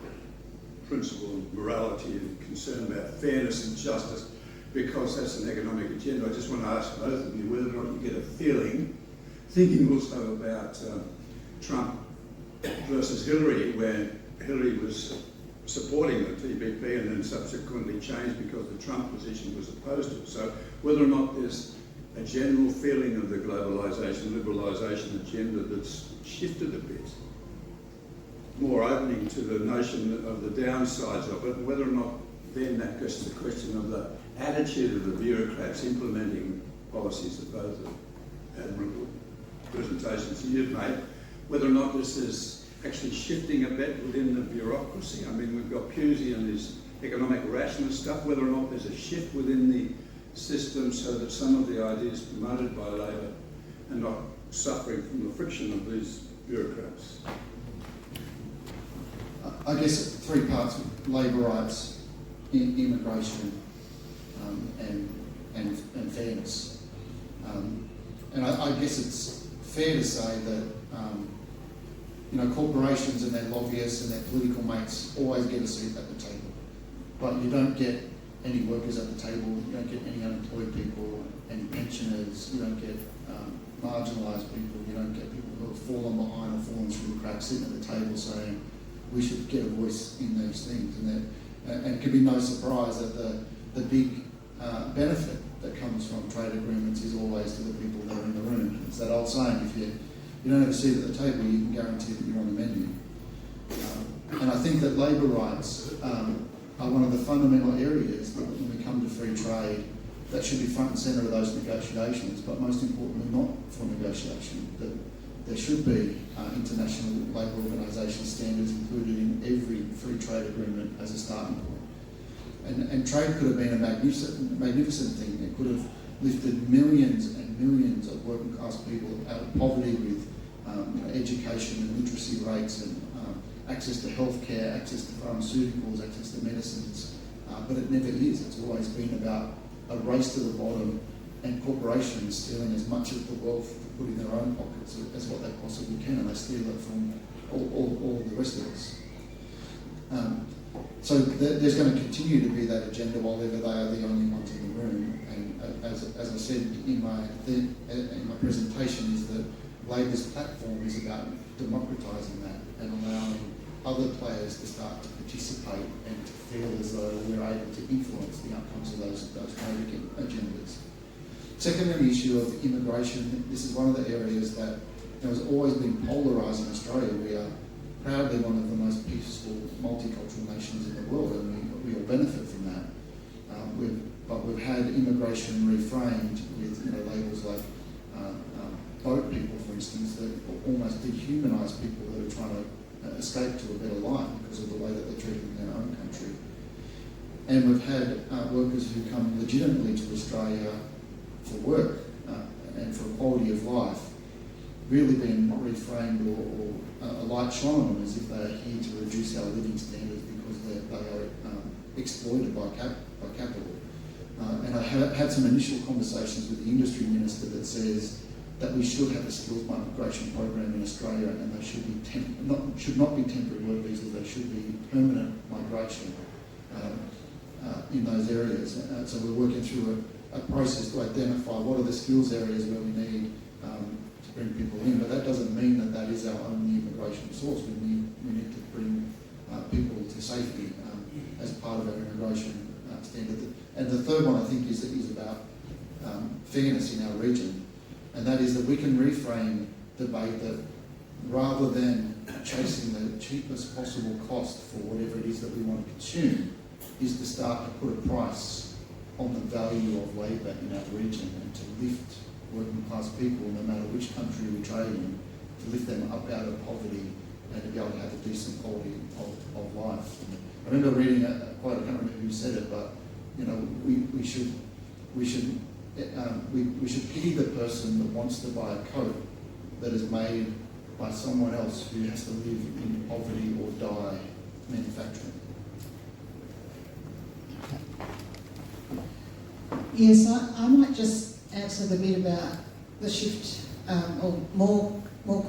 principle and morality and concern about fairness and justice because that's an economic agenda. I just want to ask both of you whether or not you get a feeling, thinking also about Trump versus Hillary, where Hillary was supporting the TPP and then subsequently changed because the Trump position was opposed to it. So whether or not there's a general feeling of the globalisation, liberalisation agenda that's shifted a bit, more opening to the notion of the downsides of it, and whether or not then that gets to the question of the attitude of the bureaucrats implementing policies of both the admirable presentations you've made, whether or not this is actually shifting a bit within the bureaucracy. I mean, we've got Pusey and his economic rationalist stuff, whether or not there's a shift within the system so that some of the ideas promoted by Labor are not suffering from the friction of these bureaucrats. I guess three parts: labour rights, immigration, and fairness. And I guess it's fair to say that corporations and their lobbyists and their political mates always get a seat at the table, but you don't get any workers at the table. You don't get any unemployed people, any pensioners. You don't get marginalised people. You don't get people who have fallen behind or fallen through the cracks sitting at the table saying we should get a voice in these things. And it can be no surprise that the big benefit that comes from trade agreements is always to the people that are in the room. It's that old saying, if you don't have a seat at the table, you can guarantee that you're on the menu. And I think that labour rights are one of the fundamental areas that when we come to free trade, that should be front and centre of those negotiations, but most importantly not for negotiation. That there should be international labour organisation standards included in every free trade agreement as a starting point. And trade could have been a magnificent thing. It could have lifted millions and millions of working class people out of poverty with education and literacy rates and access to healthcare, access to pharmaceuticals, access to medicines. But it never is. It's always been about a race to the bottom and corporations stealing as much of the wealth to put in their own pockets as what they possibly can, and they steal it from all the rest of us. So there's going to continue to be that agenda while ever they are the only ones in the room. And as I said in my presentation, is that Labor's platform is about democratising that and allowing other players to start to participate and to feel as though we're able to influence the outcomes of those major agendas. Second, on the issue of immigration, this is one of the areas that has always been polarised in Australia. We are proudly one of the most peaceful multicultural nations in the world, and we all benefit from that. But we've had immigration reframed with labels like boat people, for instance, that almost dehumanise people that are trying to escape to a better life because of the way that they're treated in their own country. And we've had workers who come legitimately to Australia for work and for quality of life really been reframed or a light shone on them as if they are here to reduce our living standards because they are exploited by capital. And I had some initial conversations with the industry minister that says that we should have a skills migration program in Australia, and they should not be temporary work visas. They should be permanent migration in those areas. So we're working through a process to identify what are the skills areas where we need to bring people in. But that doesn't mean that that is our only immigration source. We need to bring people to safety as part of our immigration standard. And the third one I think is about fairness in our region. And that is that we can reframe debate that rather than chasing the cheapest possible cost for whatever it is that we want to consume, is to start to put a price on the value of labour in our region and to lift working class people, no matter which country we trade in, to lift them up out of poverty and to be able to have a decent quality of life. And I remember reading a quote, I can't remember who said it, but we should pity the person that wants to buy a coat that is made by someone else who has to live in poverty or die manufacturing. Yes, I might just answer the bit about the shift or more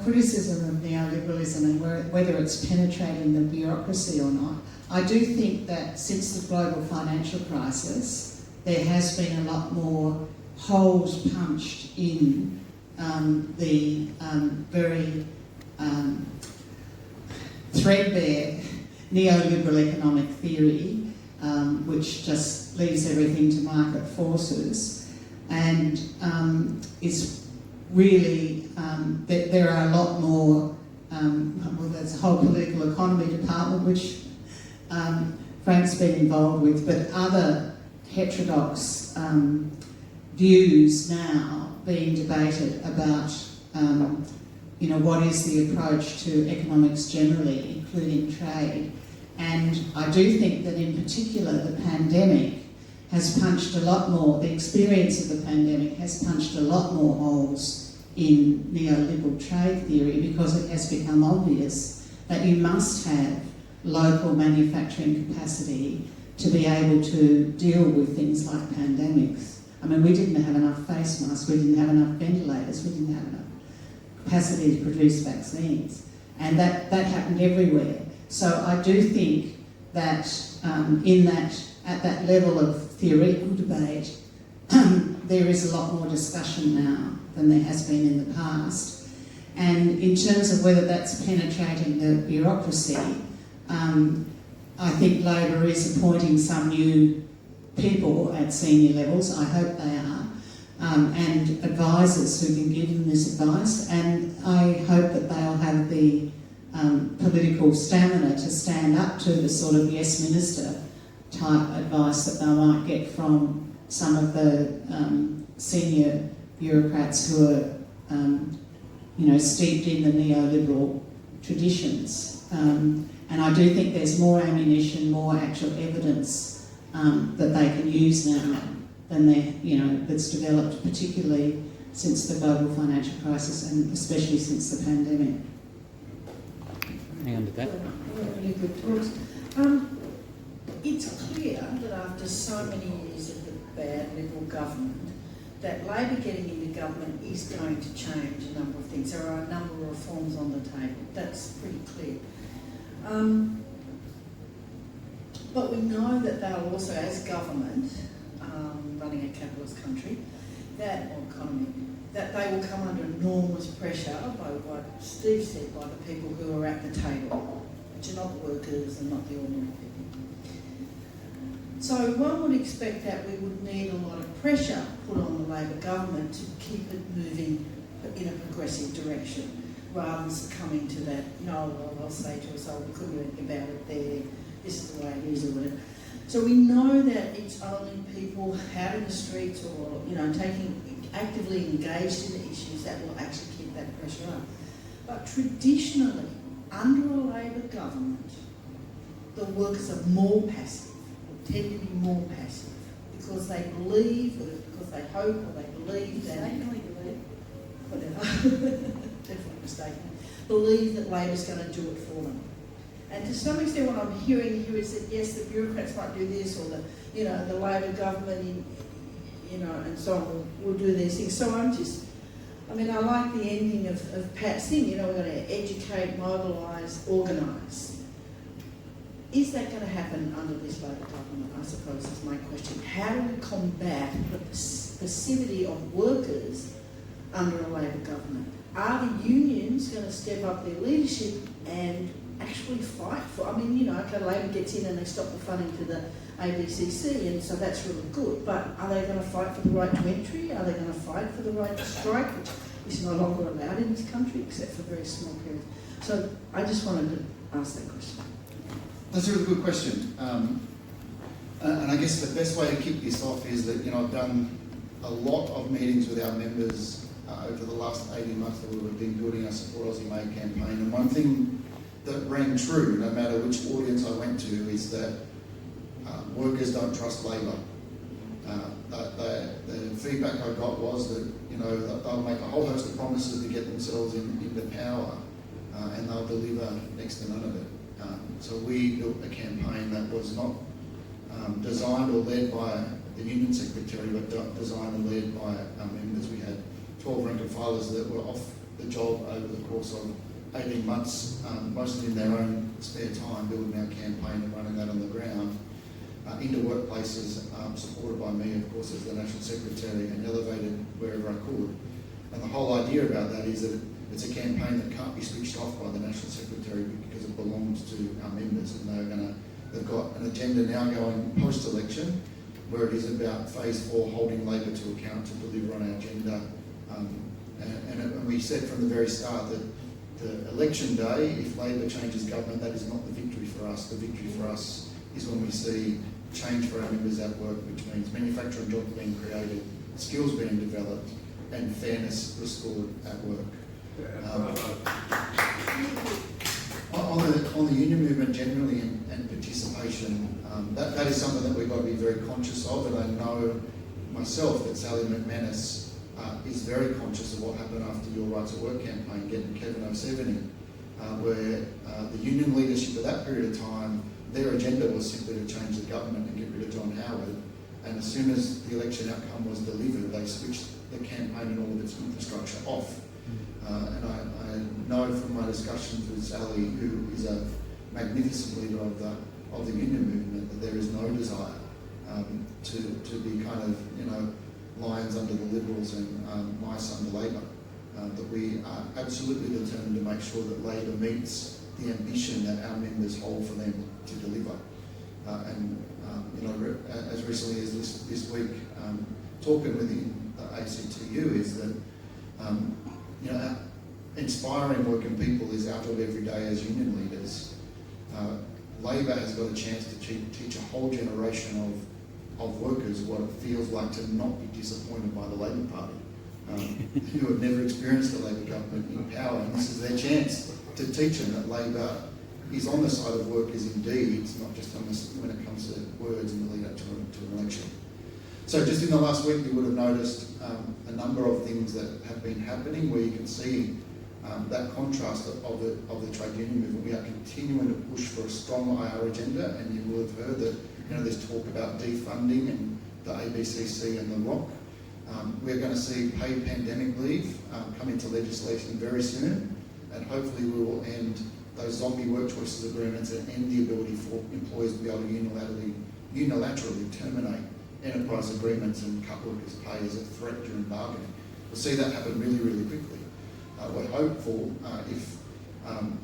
criticism of neoliberalism and whether it's penetrating the bureaucracy or not. I do think that since the global financial crisis, there has been a lot more holes punched in the very threadbare neoliberal economic theory, which just leaves everything to market forces, and is really there are a lot more. Well, there's a whole political economy department which Frank's been involved with, but other heterodox views now being debated about what is the approach to economics generally, including trade. And I do think that in particular the pandemic has punched a lot more, the experience of the pandemic has punched a lot more holes in neoliberal trade theory, because it has become obvious that you must have local manufacturing capacity to be able to deal with things like pandemics. I mean, we didn't have enough face masks, we didn't have enough ventilators, we didn't have enough capacity to produce vaccines. And that happened everywhere. So I do think that at that level of theoretical debate, there is a lot more discussion now than there has been in the past. And in terms of whether that's penetrating the bureaucracy, I think Labor is appointing some new people at senior levels, I hope they are, and advisors who can give them this advice, and I hope that they'll have the political stamina to stand up to the sort of yes minister type advice that they might get from some of the senior bureaucrats who are steeped in the neoliberal traditions. And I do think there's more ammunition, more actual evidence that they can use now than that's developed, particularly since the global financial crisis and especially since the pandemic. Hang on to that. Really good talks. It's clear that after so many years of the bad Liberal government, that Labor getting into government is going to change a number of things. There are a number of reforms on the table. That's pretty clear. But we know that they'll also, as government, running a capitalist country, or economy, that they will come under enormous pressure by what Steve said, by the people who are at the table, which are not the workers and not the ordinary people. So one would expect that we would need a lot of pressure put on the Labor government to keep it moving in a progressive direction, rather than succumbing to that, no, well, they'll say to us, oh, we couldn't do anything about it there, this is the way it is, or whatever. So we know that it's only people out in the streets or, actively engaged in the issues that will actually keep that pressure up. But traditionally, under a Labor government, the workers are more passive, or tend to be more passive, because they believe, or because they hope, or they believe that... Mistakenly believe. Whatever. Definitely mistakenly. Believe that Labor's going to do it for them. And to some extent what I'm hearing here is that yes, the bureaucrats might do this, or the Labor government, and so on will do these things. So I like the ending of Pat's thing, we're going to educate, mobilise, organise. Is that going to happen under this Labor government, I suppose is my question. How do we combat the passivity of workers under a Labor government? Are the unions going to step up their leadership and actually fight for, Labor gets in and they stop the funding to the ABCC, and so that's really good, but are they going to fight for the right to entry? Are they going to fight for the right to strike, which is no longer allowed in this country, except for very small periods? So I just wanted to ask that question. That's a really good question. And I guess the best way to kick this off is that, I've done a lot of meetings with our members over the last 18 months that we've been building our Support Aussie Made campaign, and one thing that rang true, no matter which audience I went to, is that workers don't trust Labor. The feedback I got was that they'll make a whole host of promises to get themselves into power, and they'll deliver next to none of it. So we built a campaign that was not designed or led by the union secretary, but designed and led by our members. We had 12 rank and filers that were off the job over the course of 18 months, mostly in their own spare time, building our campaign and running that on the ground, into workplaces, supported by me, of course, as the National Secretary, and elevated wherever I could. And the whole idea about that is that it's a campaign that can't be switched off by the National Secretary because it belongs to our members, and they've got an agenda now going post-election, where it is about phase 4, holding Labor to account to deliver on our agenda. And we said from the very start that the election day, if Labor changes government, that is not the victory for us. The victory for us is when we see change for our members at work, which means manufacturing jobs being created, skills being developed, and fairness restored at work. On the union movement generally and participation, that is something that we've got to be very conscious of, and I know myself that Sally McManus is very conscious of what happened after your Rights at Work campaign, getting Kevin 07 in, where the union leadership at that period of time, their agenda was simply to change the government and get rid of John Howard, and as soon as the election outcome was delivered, they switched the campaign and all of its infrastructure off. And I know from my discussions with Sally, who is a magnificent leader of the union movement, that there is no desire to be kind of, lions under the Liberals and mice under Labor. That we are absolutely determined to make sure that Labor meets the ambition that our members hold for them to deliver. As recently as this week, talking within the ACTU is that inspiring working people is our job every day as union leaders. Labor has got a chance to teach a whole generation of workers what it feels like to not be disappointed by the Labor Party, who have never experienced the Labor government in power, and this is their chance to teach them that Labor is on the side of workers indeed, it's not just on this when it comes to words in the lead up to an election. So just in the last week we would have noticed a number of things that have been happening where you can see that contrast of the trade union movement. We are continuing to push for a strong IR agenda, and you will have heard that there's talk about defunding and the ABCC and the ROC. We're going to see paid pandemic leave come into legislation very soon, and hopefully we will end those zombie work choices agreements and end the ability for employers to be able to unilaterally terminate enterprise agreements and cut workers' pay as a threat during bargaining. We'll see that happen really, really quickly. We're hopeful if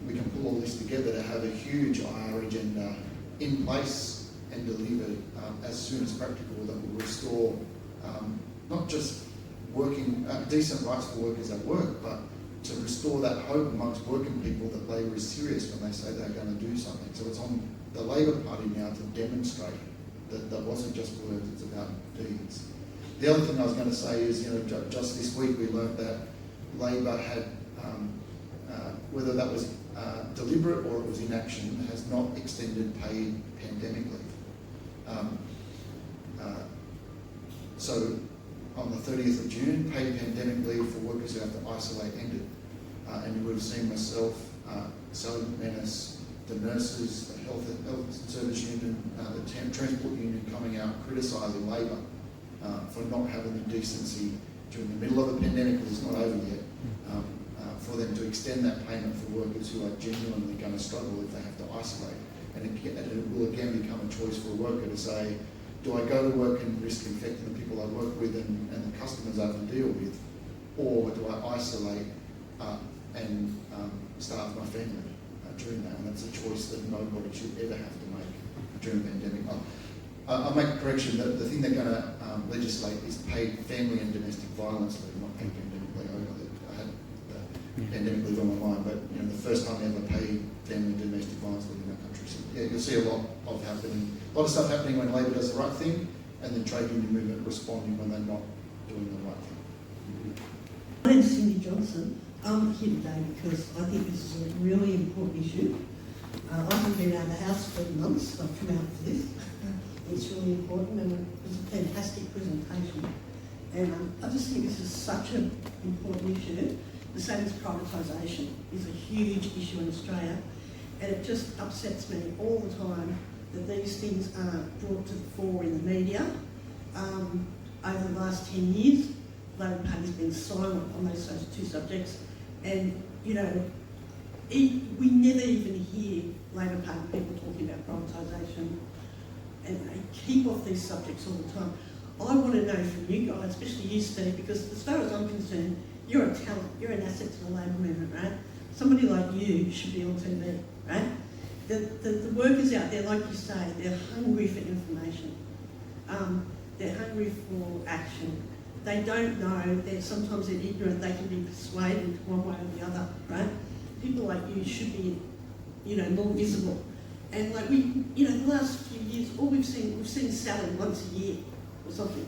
we can pull all this together to have a huge IR agenda in place and delivered as soon as practical that will restore not just working decent rights for workers at work, but to restore that hope amongst working people that Labor is serious when they say they're going to do something. So it's on the Labor Party now to demonstrate that that wasn't just words, it's about deeds. The other thing I was going to say is, just this week we learned that Labor had, whether that was deliberate or it was inaction, has not extended paid pandemic leave. So on the 30th of June, paid pandemic leave for workers who have to isolate ended. And you would have seen myself, Sally McManus, the nurses, the health service union, the transport union coming out criticising Labor for not having the decency during the middle of a pandemic, because it's not over yet, for them to extend that payment for workers who are genuinely going to struggle if they have to isolate. And it will again become a choice for a worker to say, do I go to work and risk infecting the people I work with and the customers I have to deal with, or do I isolate and starve my family during that? And that's a choice that nobody should ever have to make during a pandemic. I'll make a correction. The thing they're going to legislate is paid family and domestic violence leave, not paid pandemic leave. I had pandemic leave on my mind, but the first time they ever paid family and domestic violence leave in our country. So yeah, you'll see a lot of stuff happening when Labor does the right thing, and then trade union movement responding when they're not doing the right thing. My name's Cindy Johnson. I'm here today because I think this is a really important issue. I haven't been out of the house for months. I've come out for this. It's really important, and it was a fantastic presentation. And I just think this is such an important issue. The same as privatisation is a huge issue in Australia, and it just upsets me all the time that these things aren't brought to the fore in the media. Over the last 10 years, the Labor Party's been silent on those two subjects, and we never even hear Labor Party people talking about privatisation, and they keep off these subjects all the time. I want to know from you guys, especially you, Steve, because as far as I'm concerned, you're a talent, you're an asset to the Labor movement, right? Somebody like you should be on TV, right? The workers out there, like you say, they're hungry for information. They're hungry for action. They don't know, sometimes they're ignorant, they can be persuaded one way or the other, right? People like you should be, more visible. And like the last few years, we've seen Sally once a year or something,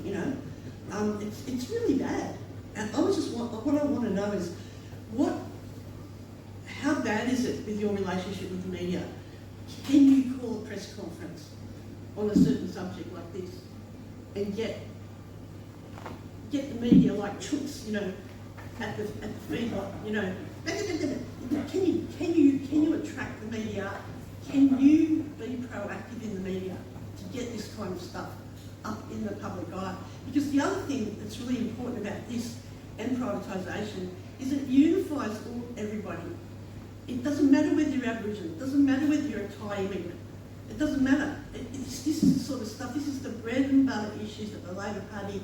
it's really bad. And what I want to know is, how bad is it with your relationship with the media? Can you call a press conference on a certain subject like this and get the media like chooks, at the feedlot, Can you attract the media? Can you be proactive in the media to get this kind of stuff up in the public eye? Because the other thing that's really important about this and privatisation is it unifies everybody. It doesn't matter whether you're Aboriginal, it doesn't matter whether you're a Thai immigrant, it doesn't matter. This is the sort of stuff, this is the bread and butter issues that the Labor Party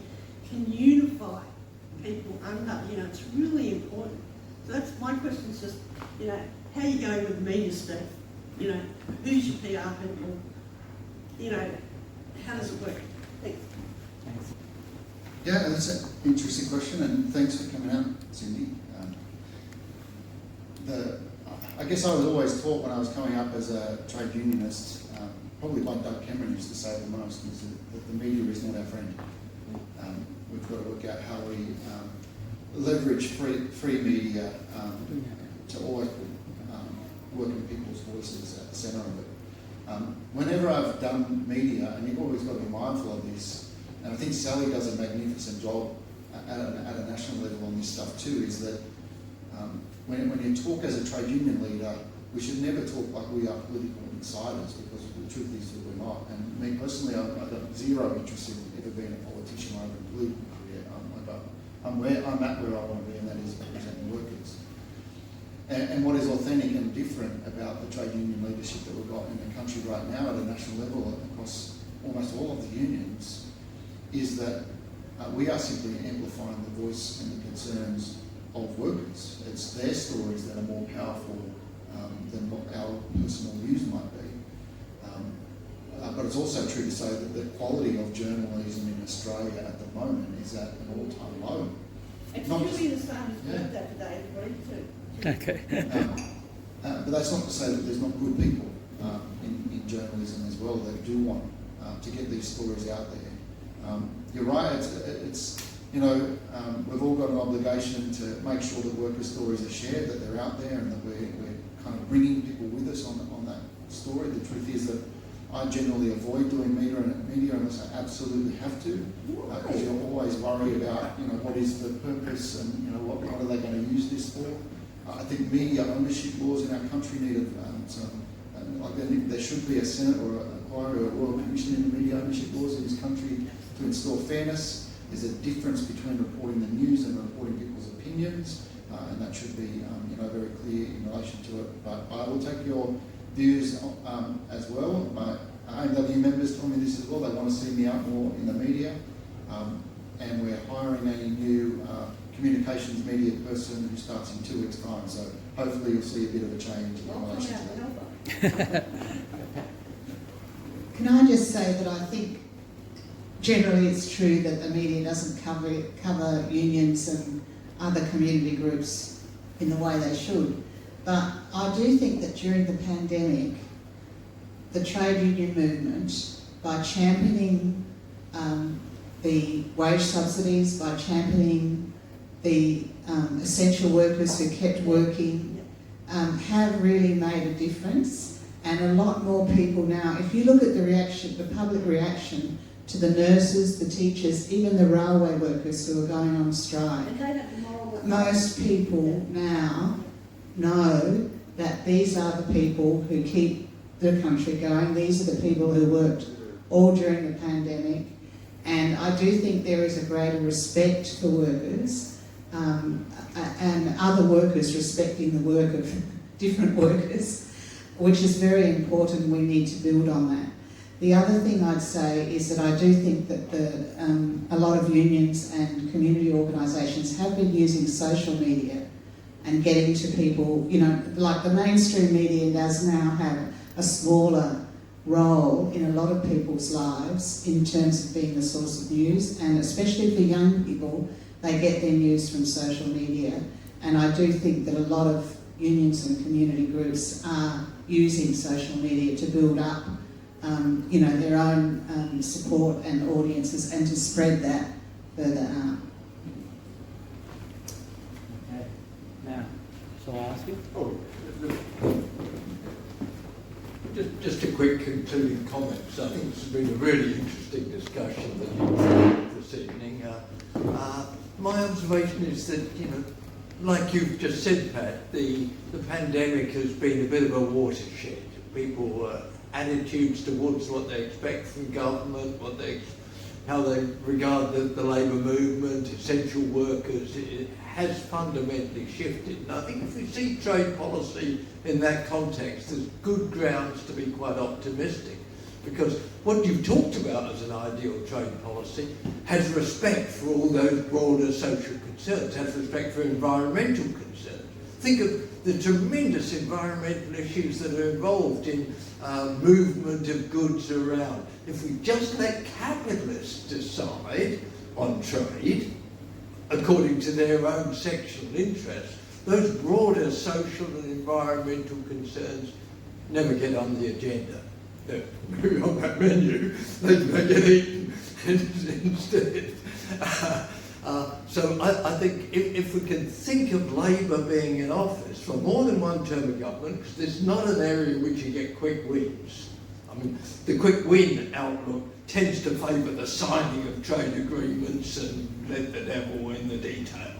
can unify people under, it's really important. So that's my question, is just, how are you going with the media stuff? Who's your PR people? How does it work? Thanks. Yeah, that's an interesting question, and thanks for coming out, Cindy. I guess I was always taught when I was coming up as a trade unionist, probably like Doug Cameron used to say the most, is that the media is not our friend. We've got to work out how we leverage free media to always put working people's voices at the centre of it. Whenever I've done media, and you've always got to be mindful of this, and I think Sally does a magnificent job at a national level on this stuff too, is that when you talk as a trade union leader, we should never talk like we are political insiders, because the truth is that we're not. And me personally, I've got zero interest in ever being a politician or a political career. I'm at where I want to be, and that is representing workers. And what is authentic and different about the trade union leadership that we've got in the country right now at a national level across almost all of the unions is that we are simply amplifying the voice and the concerns of workers. It's their stories that are more powerful than what our personal views might be. But it's also true to say that the quality of journalism in Australia at the moment is at an all-time low. It's Not really just- the starter's birthday today, everybody, too. Okay. But that's not to say that there's not good people in journalism as well that do want to get these stories out there. You're right, it's we've all got an obligation to make sure that workers' stories are shared, that they're out there, and that we're kind of bringing people with us on that story. The truth is that I generally avoid doing media unless I absolutely have to, because you're always worried about what is the purpose and what are they going to use this for. I think media ownership laws in our country need there should be a Senate or an inquiry or a Royal Commission in the media ownership laws in this country to install fairness. There's a difference between reporting the news and reporting people's opinions, and that should be very clear in relation to it. But I will take your views as well. My AMW members told me this as well. They want to see me out more in the media, and we're hiring a new communications media person who starts in 2 weeks' time. So hopefully you'll see a bit of a change in relation to that. Can I just say that I think generally it's true that the media doesn't cover unions and other community groups in the way they should. But I do think that during the pandemic, the trade union movement, by championing the wage subsidies, by championing the essential workers who kept working, have really made a difference. And a lot more people now, if you look at the reaction, the public reaction to the nurses, the teachers, even the railway workers who are going on strike, most people now know that these are the people who keep the country going. These are the people who worked all during the pandemic. And I do think there is a greater respect for workers and other workers respecting the work of different workers, which is very important. We need to build on that. The other thing I'd say is that I do think that a lot of unions and community organisations have been using social media and getting to people, like the mainstream media does now have a smaller role in a lot of people's lives in terms of being the source of news, and especially for young people, they get their news from social media. And I do think that a lot of unions and community groups are using social media to build up their own support and audiences, and to spread that further out. Okay. Now, shall I ask you? Just a quick concluding comment. So I think this has been a really interesting discussion that you've had this evening. My observation is that, like you've just said, Pat, the pandemic has been a bit of a watershed. People attitudes towards what they expect from government, how they regard the labour movement, essential workers, it has fundamentally shifted. And I think if we see trade policy in that context, there's good grounds to be quite optimistic, because what you've talked about as an ideal trade policy has respect for all those broader social concerns, has respect for environmental concerns. Think of the tremendous environmental issues that are involved in movement of goods around. If we just let capitalists decide on trade according to their own sectional interests, those broader social and environmental concerns never get on the agenda. They're on that menu, they get eaten instead. So I think if we can think of Labour being in office for more than one term of government, because there's not an area in which you get quick wins. I mean, the quick win outlook tends to favour the signing of trade agreements and let the devil win the detail.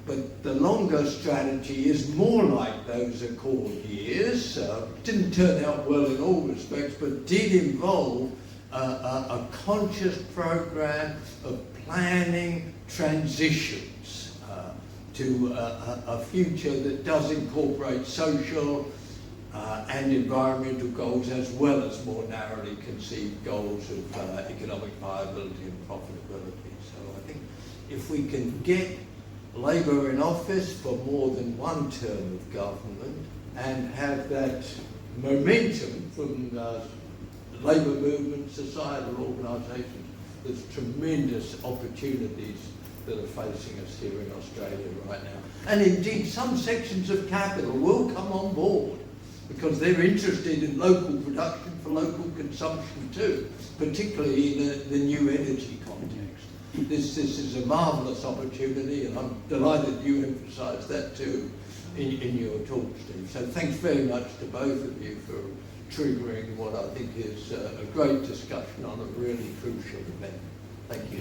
But the longer strategy is more like those Accord years. Didn't turn out well in all respects, but did involve a conscious program of planning transitions to a future that does incorporate social and environmental goals, as well as more narrowly conceived goals of economic viability and profitability. So I think if we can get Labour in office for more than one term of government and have that momentum from labour movement, societal organisations, there's tremendous opportunities that are facing us here in Australia right now. And indeed, some sections of capital will come on board because they're interested in local production for local consumption too, particularly in the new energy context. This is a marvellous opportunity, and I'm delighted you emphasised that too in your talk, Steve. So thanks very much to both of you for triggering what I think is a great discussion on a really crucial event. Thank you.